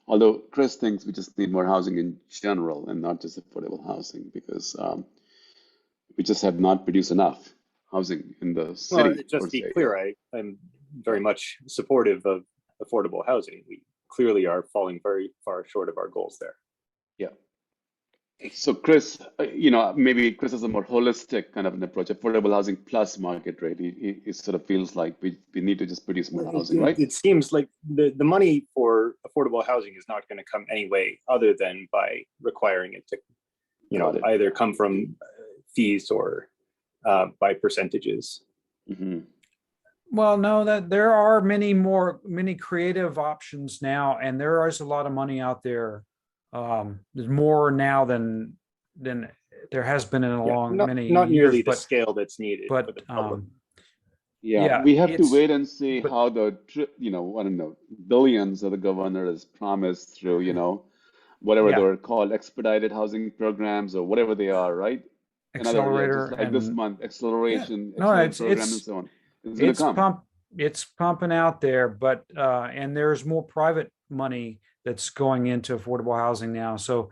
Although Chris thinks we just need more housing in general and not just affordable housing, because we just have not produced enough housing in the city. Well, just to be clear, I'm very much supportive of affordable housing. We clearly are falling very far short of our goals there. Yeah. So Chris, maybe Chris has a more holistic kind of an approach, affordable housing plus market rate. It sort of feels like we need to just produce more housing, right? It seems like the money for affordable housing is not going to come any way other than by requiring it to, either come from fees or by percentages. Mm-hmm. Well, no, that there are many creative options now, and there is a lot of money out there. There's more now than there has been in a long many not years, nearly the scale that's needed. But Yeah, Yeah, we have to it's, wait and see but how the, I don't know, billions that the governor has promised through, whatever yeah, they're called, expedited housing programs or whatever they are, right? Another, yeah, accelerator just like this and month, yeah, acceleration, no, accelerated program and so on. It's gonna come. it's pumping out there, but and there's more private money that's going into affordable housing now. So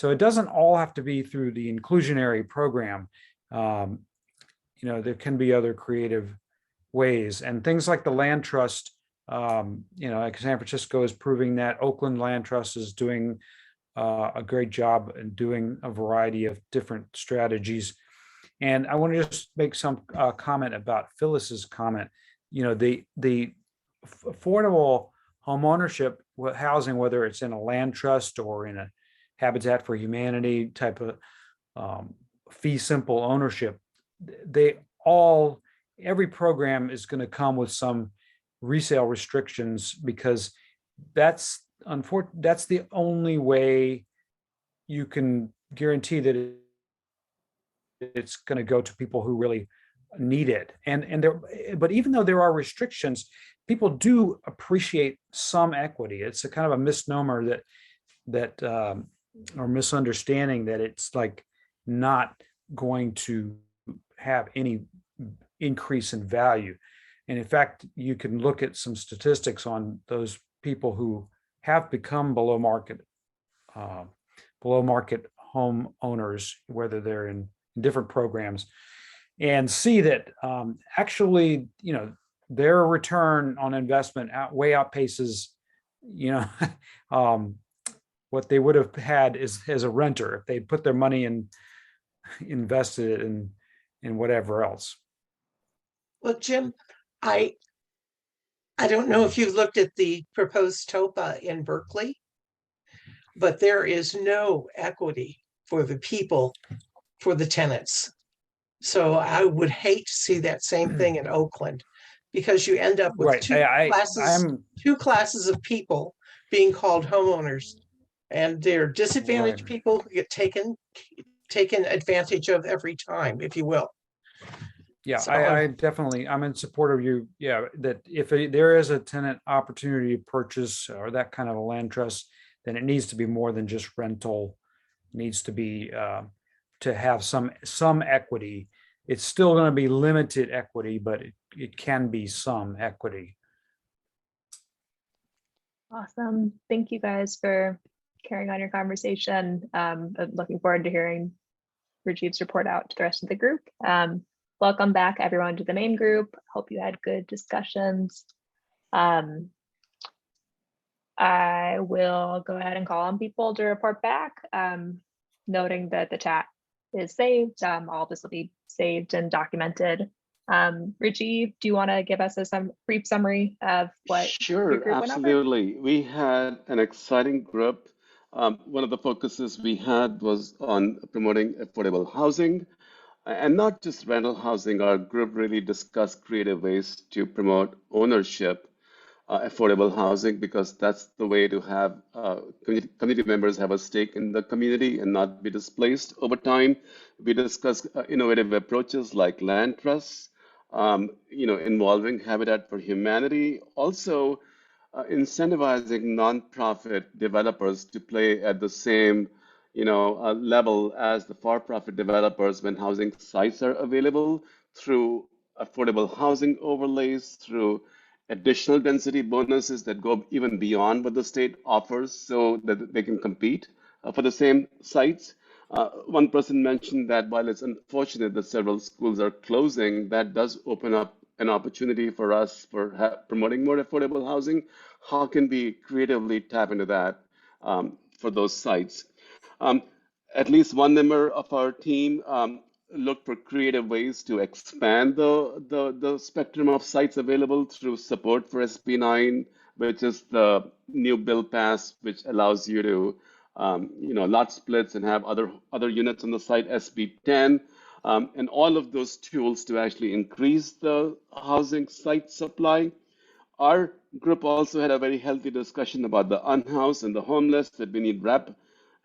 it doesn't all have to be through the inclusionary program. Um, there can be other creative ways, and things like the land trust. Like San Francisco is proving that. Oakland Land Trust is doing a great job in doing a variety of different strategies. And I want to just make some comment about Phyllis's comment. The affordable homeownership housing, whether it's in a land trust or in a Habitat for Humanity type of fee simple ownership, every program is going to come with some resale restrictions, because that's the only way you can guarantee that it's going to go to people who really need it. But even though there are restrictions, people do appreciate some equity. It's a kind of a misnomer that or misunderstanding that it's like not going to have any increase in value. And in fact, you can look at some statistics on those people who have become below market home owners, whether they're in different programs, and see that actually, their return on investment way outpaces, what they would have had as a renter if they'd put their money and invested it in whatever else. Well, Jim, I don't know if you've looked at the proposed TOPA in Berkeley, but there is no equity for the people, for the tenants. So I would hate to see that same thing in Oakland, because you end up with Right. two classes of people being called homeowners, and they're disadvantaged Right. people who get taken advantage of every time, if you will. Yeah, So, I'm in support of you. Yeah, that if there is a tenant opportunity to purchase or that kind of a land trust, then it needs to be more than just rental. It needs to be to have some equity. It's still going to be limited equity, but it can be some equity. Awesome. Thank you guys for carrying on your conversation. I'm looking forward to hearing Rajiv's report out to the rest of the group. Welcome back, everyone, to the main group. Hope you had good discussions. I will go ahead and call on people to report back, noting that the chat is saved. All of this will be saved and documented. Rajiv, do you want to give us a brief summary of what your Sure, group went over? absolutely. We had an exciting group. One of the focuses we had was on promoting affordable housing, and not just rental housing. Our group really discussed creative ways to promote ownership, affordable housing, because that's the way to have community members have a stake in the community and not be displaced over time. We discussed innovative approaches like land trusts, involving Habitat for Humanity, also incentivizing nonprofit developers to play at the same level as the for-profit developers when housing sites are available, through affordable housing overlays, through additional density bonuses that go even beyond what the state offers so that they can compete for the same sites. One person mentioned that while it's unfortunate that several schools are closing, that does open up an opportunity for us for promoting more affordable housing. How can we creatively tap into that for those sites? At least one member of our team looked for creative ways to expand the spectrum of sites available through support for SB 9, which is the new bill passed, which allows you to lot splits and have other units on the site, SB 10, and all of those tools to actually increase the housing site supply. Our group also had a very healthy discussion about the unhoused and the homeless, that we need wrap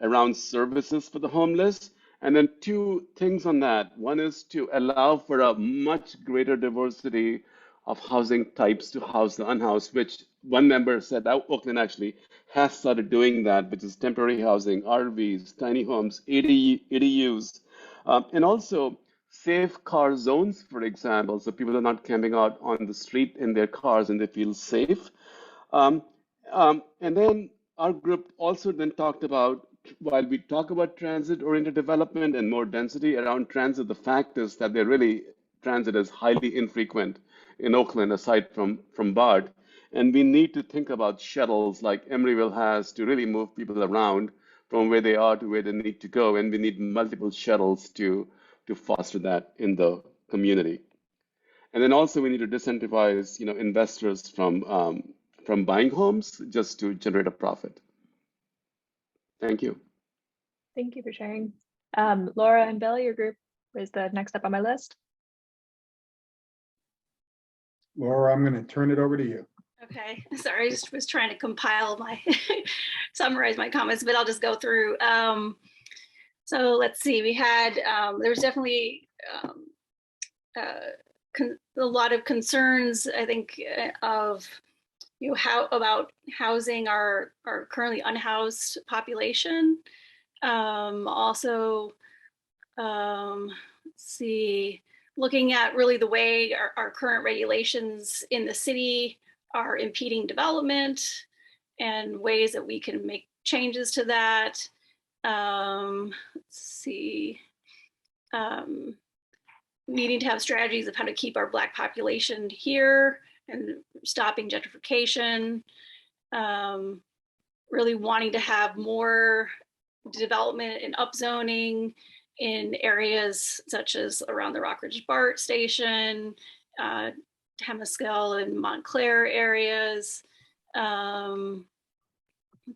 around services for the homeless. And then two things on that. One is to allow for a much greater diversity of housing types to house the unhoused, which one member said that Oakland actually has started doing that, which is temporary housing, RVs, tiny homes, ADUs, and also safe car zones, for example, so people are not camping out on the street in their cars and they feel safe. And then our group also then talked about, while we talk about transit-oriented development and more density around transit, the fact is that transit is highly infrequent in Oakland, aside from BART. And we need to think about shuttles like Emeryville has to really move people around from where they are to where they need to go. And we need multiple shuttles to foster that in the community. And then also we need to disincentivize, investors from buying homes just to generate a profit. Thank you. Thank you for sharing. Laura and Bill, your group is the next up on my list. Laura, I'm going to turn it over to you. Okay, sorry, I just was trying to compile summarize my comments, but I'll just go through. So let's see, we had, there's definitely a lot of concerns, I think, of how about housing our currently unhoused population. Also, let's see, looking at really the way our current regulations in the city are impeding development and ways that we can make changes to that. Let's see, needing to have strategies of how to keep our Black population here and stopping gentrification, really wanting to have more development and upzoning in areas such as around the Rockridge BART station, Temescal and Montclair areas. Let's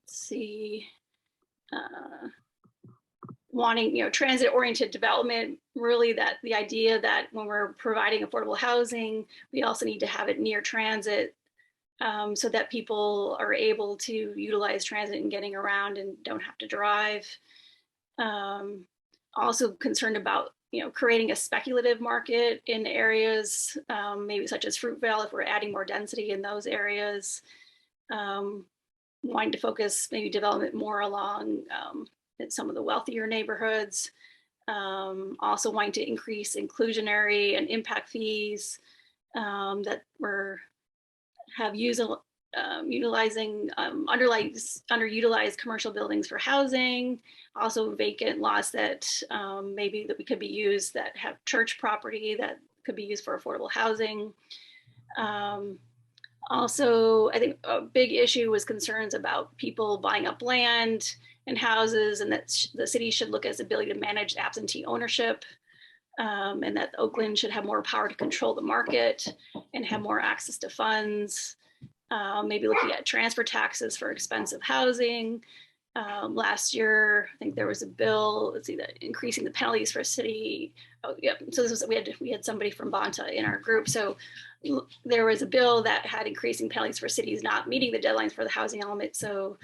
see, wanting, transit-oriented development, really that the idea that when we're providing affordable housing, we also need to have it near transit so that people are able to utilize transit and getting around and don't have to drive. Also concerned about, creating a speculative market in areas, maybe such as Fruitvale, if we're adding more density in those areas. Wanting to focus maybe development more along in some of the wealthier neighborhoods. Also wanting to increase inclusionary and impact fees that have utilizing underutilized commercial buildings for housing, also vacant lots that maybe that could be used that have church property that could be used for affordable housing. Also, I think a big issue was concerns about people buying up land and houses, and that the city should look at its ability to manage absentee ownership, and that Oakland should have more power to control the market and have more access to funds. Maybe looking at transfer taxes for expensive housing. Last year, I think there was a bill, let's see, that increasing the penalties for a city. Oh, yeah. So this was, we had somebody from Bonta in our group. So there was a bill that had increasing penalties for cities not meeting the deadlines for the housing element. So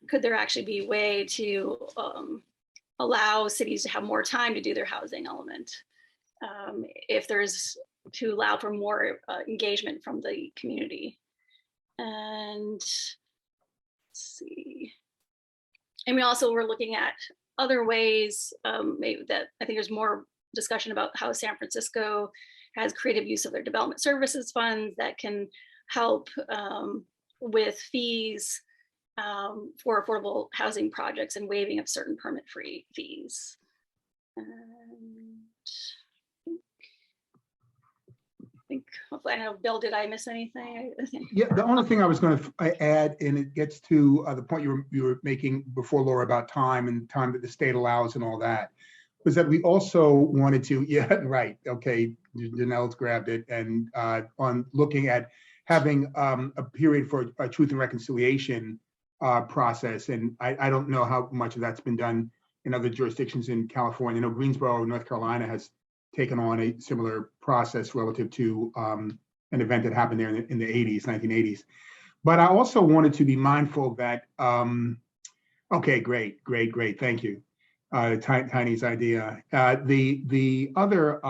could there actually be a way to allow cities to have more time to do their housing element? If there's to allow for more engagement from the community. And let's see. And we also were looking at other ways, maybe that I think there's more discussion about how San Francisco has creative use of their development services funds that can help with fees for affordable housing projects and waiving of certain permit-free fees. And I think, hopefully, I don't know, Bill, did I miss anything? Yeah, the only thing I was going to add, and it gets to the point you were making before, Laura, about time and time that the state allows and all that, was that we also wanted to, yeah, right, okay, Janelle's grabbed it, and on looking at having a period for a truth and reconciliation process, and I don't know how much of that's been done in other jurisdictions in California. I know Greensboro, North Carolina has taken on a similar process relative to an event that happened there in the 80s, 1980s. But I also wanted to be mindful that, okay, great, thank you. Tiny's idea. The other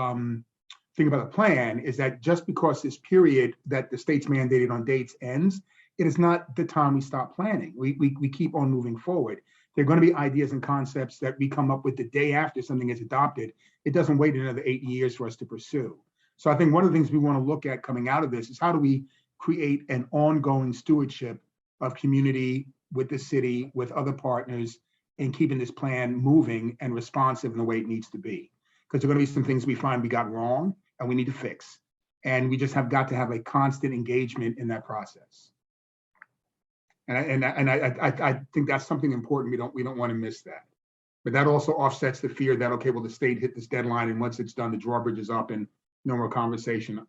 thing about the plan is that just because this period that the state's mandated on dates ends, it is not the time we stop planning. We keep on moving forward. There are going to be ideas and concepts that we come up with the day after something is adopted. It doesn't wait another 8 years for us to pursue. So I think one of the things we want to look at coming out of this is how do we create an ongoing stewardship of community with the city, with other partners, and keeping this plan moving and responsive in the way it needs to be. Because there are going to be some things we find we got wrong and we need to fix. And we just have got to have a constant engagement in that process. And I think that's something important. We don't want to miss that. But that also offsets the fear that, okay, well, the state hit this deadline and once it's done, the drawbridge is up and no more conversation.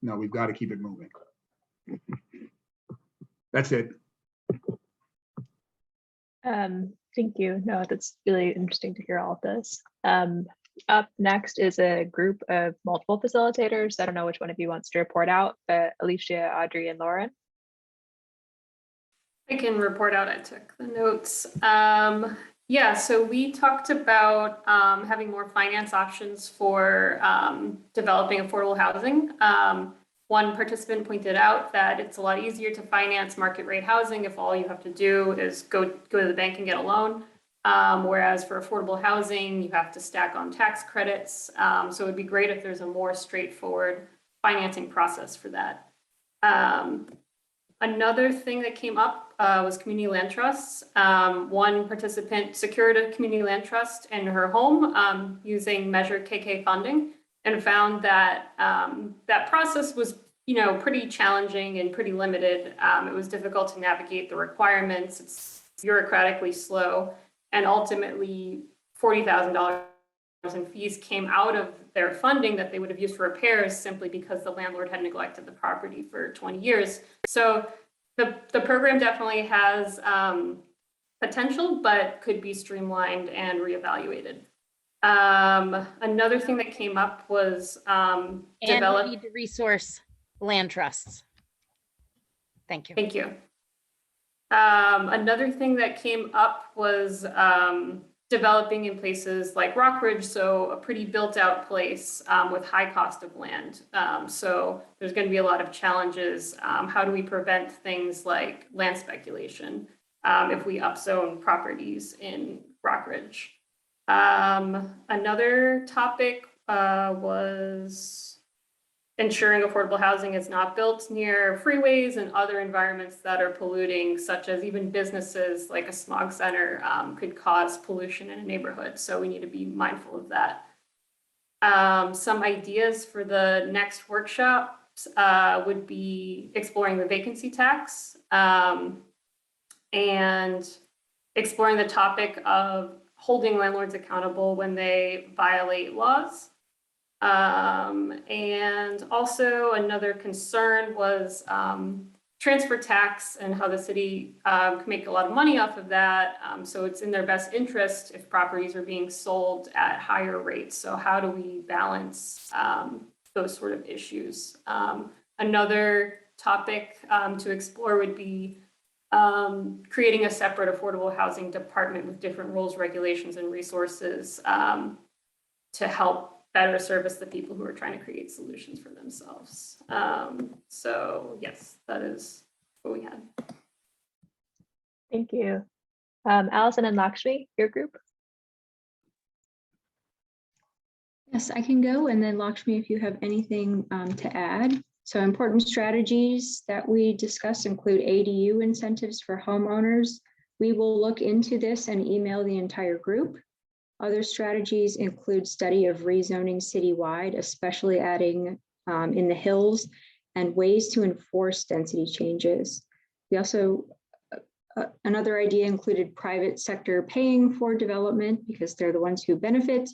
No, we've got to keep it moving. That's it. Thank you. No, that's really interesting to hear all of this. Up next is a group of multiple facilitators. I don't know which one of you wants to report out, but Alicia, Audrey, and Lauren. I can report out. I took the notes. Yeah, so we talked about having more finance options for developing affordable housing. One participant pointed out that it's a lot easier to finance market rate housing if all you have to do is go to the bank and get a loan. Whereas for affordable housing, you have to stack on tax credits. So it would be great if there's a more straightforward financing process for that. Another thing that came up was community land trusts. One participant secured a community land trust in her home using Measure KK funding, and found that that process was, pretty challenging and pretty limited. It was difficult to navigate the requirements. It's bureaucratically slow, and ultimately $40,000 in fees came out of their funding that they would have used for repairs simply because the landlord had neglected the property for 20 years. So the program definitely has potential, but could be streamlined and reevaluated. Another thing that came up was And we need to resource land trusts. Thank you. Thank you. Another thing that came up was developing in places like Rockridge, so a pretty built out place with high cost of land. So there's going to be a lot of challenges. How do we prevent things like land speculation if we upzone properties in Rockridge? Another topic was ensuring affordable housing is not built near freeways and other environments that are polluting, such as even businesses like a smog center could cause pollution in a neighborhood. So we need to be mindful of that. Some ideas for the next workshops would be exploring the vacancy tax and exploring the topic of holding landlords accountable when they violate laws. And also another concern was transfer tax and how the city can make a lot of money off of that. So it's in their best interest if properties are being sold at higher rates. So how do we balance those sort of issues? Another topic to explore would be creating a separate affordable housing department with different rules, regulations, and resources to help better service the people who are trying to create solutions for themselves. So yes, that is what we had. Thank you. Allison and Lakshmi, your group. Yes, I can go, and then Lakshmi, if you have anything to add. So important strategies that we discussed include ADU incentives for homeowners. We will look into this and email the entire group. Other strategies include study of rezoning citywide, especially adding in the hills, and ways to enforce density changes. We also, another idea included private sector paying for development because they're the ones who benefit,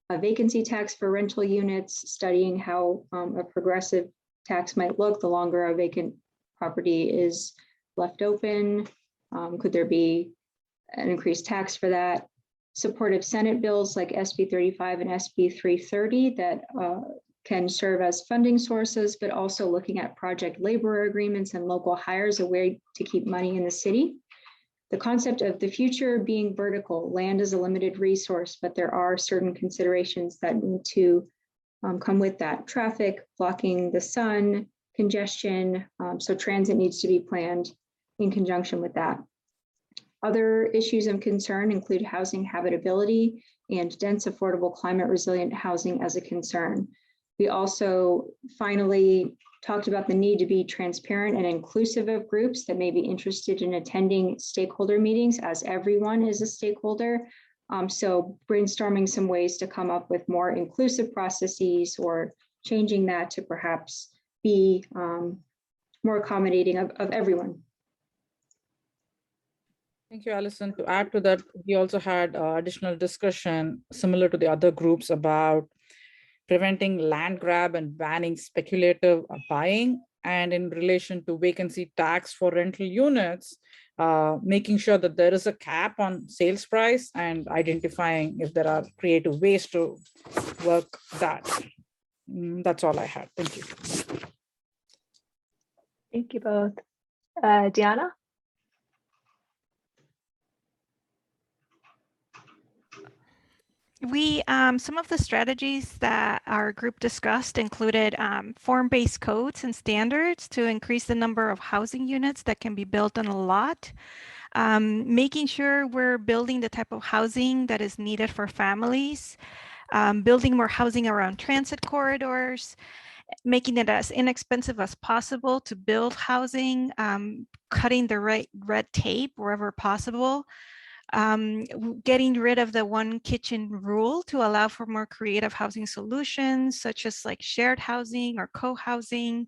a vacancy tax for rental units, studying how a progressive tax might look the longer a vacant property is left open. Could there be an increased tax for that? Supportive Senate bills like SB 35 and SB 330 that can serve as funding sources, but also looking at project labor agreements and local hires, a way to keep money in the city. The concept of the future being vertical. Land is a limited resource, but there are certain considerations that need to come with that: traffic, blocking the sun, congestion. So transit needs to be planned in conjunction with that. Other issues of concern include housing habitability and dense, affordable, climate resilient housing as a concern. We also finally talked about the need to be transparent and inclusive of groups that may be interested in attending stakeholder meetings, as everyone is a stakeholder. So brainstorming some ways to come up with more inclusive processes, or changing that to perhaps be more accommodating of everyone. Thank you, Alison. To add to that, we also had additional discussion similar to the other groups about preventing land grab and banning speculative buying, and in relation to vacancy tax for rental units, making sure that there is a cap on sales price and identifying if there are creative ways to work that. That's all I had. Thank you. Thank you both. Diana? Some of the strategies that our group discussed included form-based codes and standards to increase the number of housing units that can be built on a lot, making sure we're building the type of housing that is needed for families, building more housing around transit corridors, making it as inexpensive as possible to build housing, cutting the red tape wherever possible, getting rid of the one kitchen rule to allow for more creative housing solutions, such as like shared housing or co-housing,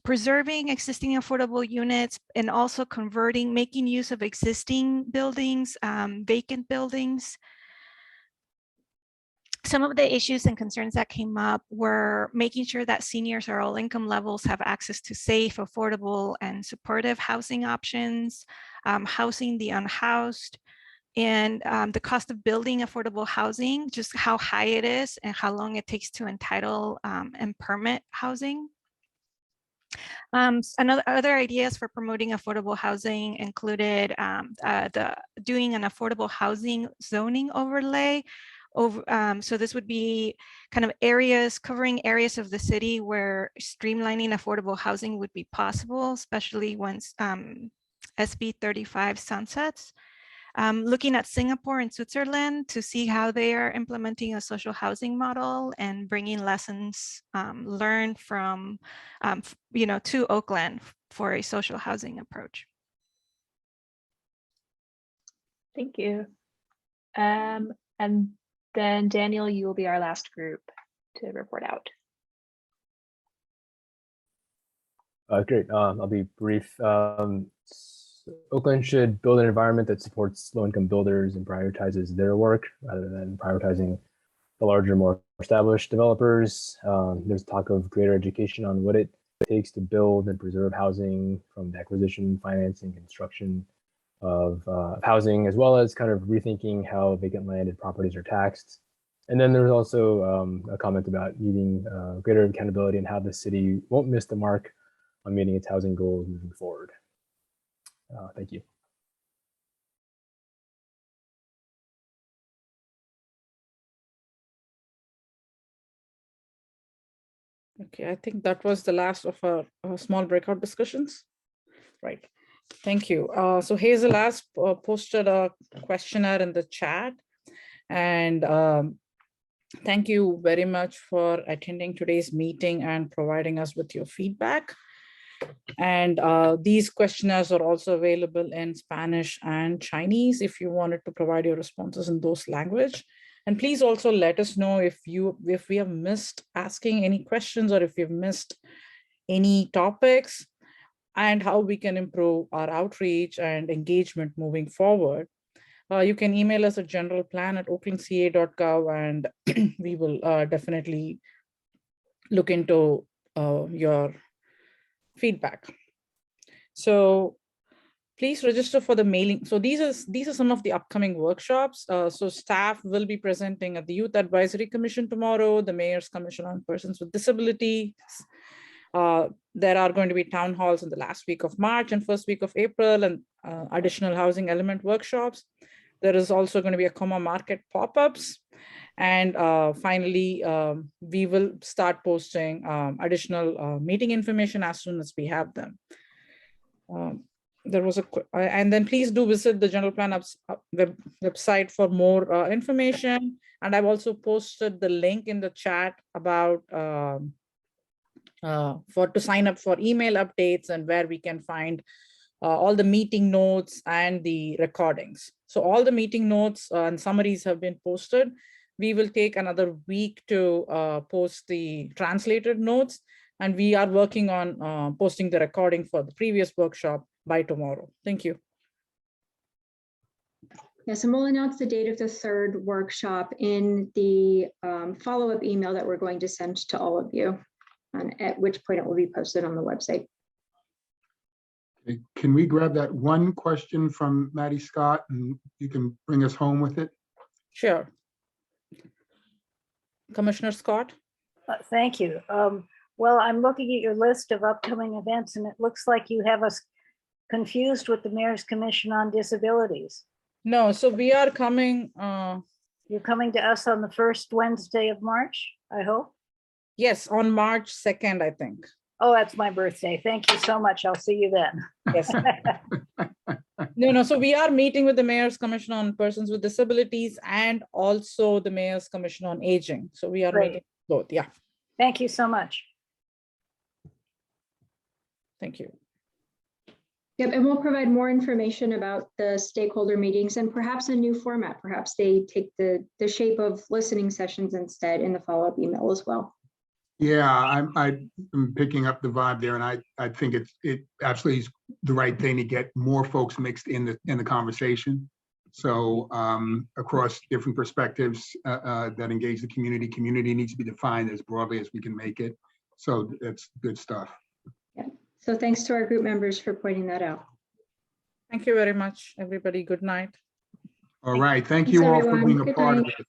preserving existing affordable units, and also making use of existing buildings, vacant buildings. Some of the issues and concerns that came up were making sure that seniors at all income levels have access to safe, affordable, and supportive housing options, housing the unhoused, and the cost of building affordable housing, just how high it is and how long it takes to entitle and permit housing. Other ideas for promoting affordable housing included doing an affordable housing zoning overlay. So this would be kind of covering areas of the city where streamlining affordable housing would be possible, especially once SB 35 sunsets. Looking at Singapore and Switzerland to see how they are implementing a social housing model and bringing lessons learned from, to Oakland for a social housing approach. Thank you. And then Daniel, you will be our last group to report out. Great. I'll be brief. Oakland should build an environment that supports low-income builders and prioritizes their work rather than prioritizing the larger, more established developers. There's talk of greater education on what it takes to build and preserve housing, from the acquisition, financing, construction of housing, as well as kind of rethinking how vacant land and properties are taxed. And then there's also a comment about needing greater accountability and how the city won't miss the mark on meeting its housing goals moving forward. Thank you. Okay, I think that was the last of our small breakout discussions. Right. Thank you. So Hazel has posted a questionnaire in the chat, and thank you very much for attending today's meeting and providing us with your feedback. And these questionnaires are also available in Spanish and Chinese if you wanted to provide your responses in those language. And please also let us know if we have missed asking any questions, or if you've missed any topics, and how we can improve our outreach and engagement moving forward. You can email us at generalplan@oaklandca.gov, and we will definitely look into your feedback. So please register for the mailing. So these are some of the upcoming workshops. So staff will be presenting at the Youth Advisory Commission tomorrow, the Mayor's Commission on Persons with Disabilities. There are going to be town halls in the last week of March and first week of April, and additional housing element workshops. There is also going to be a Coma Market pop-ups, And finally, we will start posting additional meeting information as soon as we have them. There was and then please do visit the general plan website for more information. And I've also posted the link in the chat about to sign up for email updates and where we can find all the meeting notes and the recordings. So all the meeting notes and summaries have been posted. We will take another week to post the translated notes, and we are working on posting the recording for the previous workshop by tomorrow. Thank you. Yes, and we'll announce the date of the third workshop in the follow-up email that we're going to send to all of you, and at which point it will be posted on the website. Okay, can we grab that one question from Maddie Scott and you can bring us home with it? Sure. Commissioner Scott? Thank you. Well, I'm looking at your list of upcoming events and it looks like you have us confused with the Mayor's Commission on Disabilities. No, so we are coming. You're coming to us on the first Wednesday of March, I hope? Yes, on March 2nd, I think. Oh, that's my birthday. Thank you so much. I'll see you then. Yes. No, so we are meeting with the Mayor's Commission on Persons with Disabilities and also the Mayor's Commission on Aging. So we are Great. meeting both. Yeah. Thank you so much. Thank you. Yep, and we'll provide more information about the stakeholder meetings and perhaps a new format. Perhaps they take the shape of listening sessions instead in the follow-up email as well. Yeah, I'm picking up the vibe there, and I think it absolutely is the right thing to get more folks mixed in the conversation. So across different perspectives that engage the community needs to be defined as broadly as we can make it. So that's good stuff. Yeah. So thanks to our group members for pointing that out. Thank you very much, everybody. Good night. All right, thank Thanks, you all for everyone. being a Good part of night. it.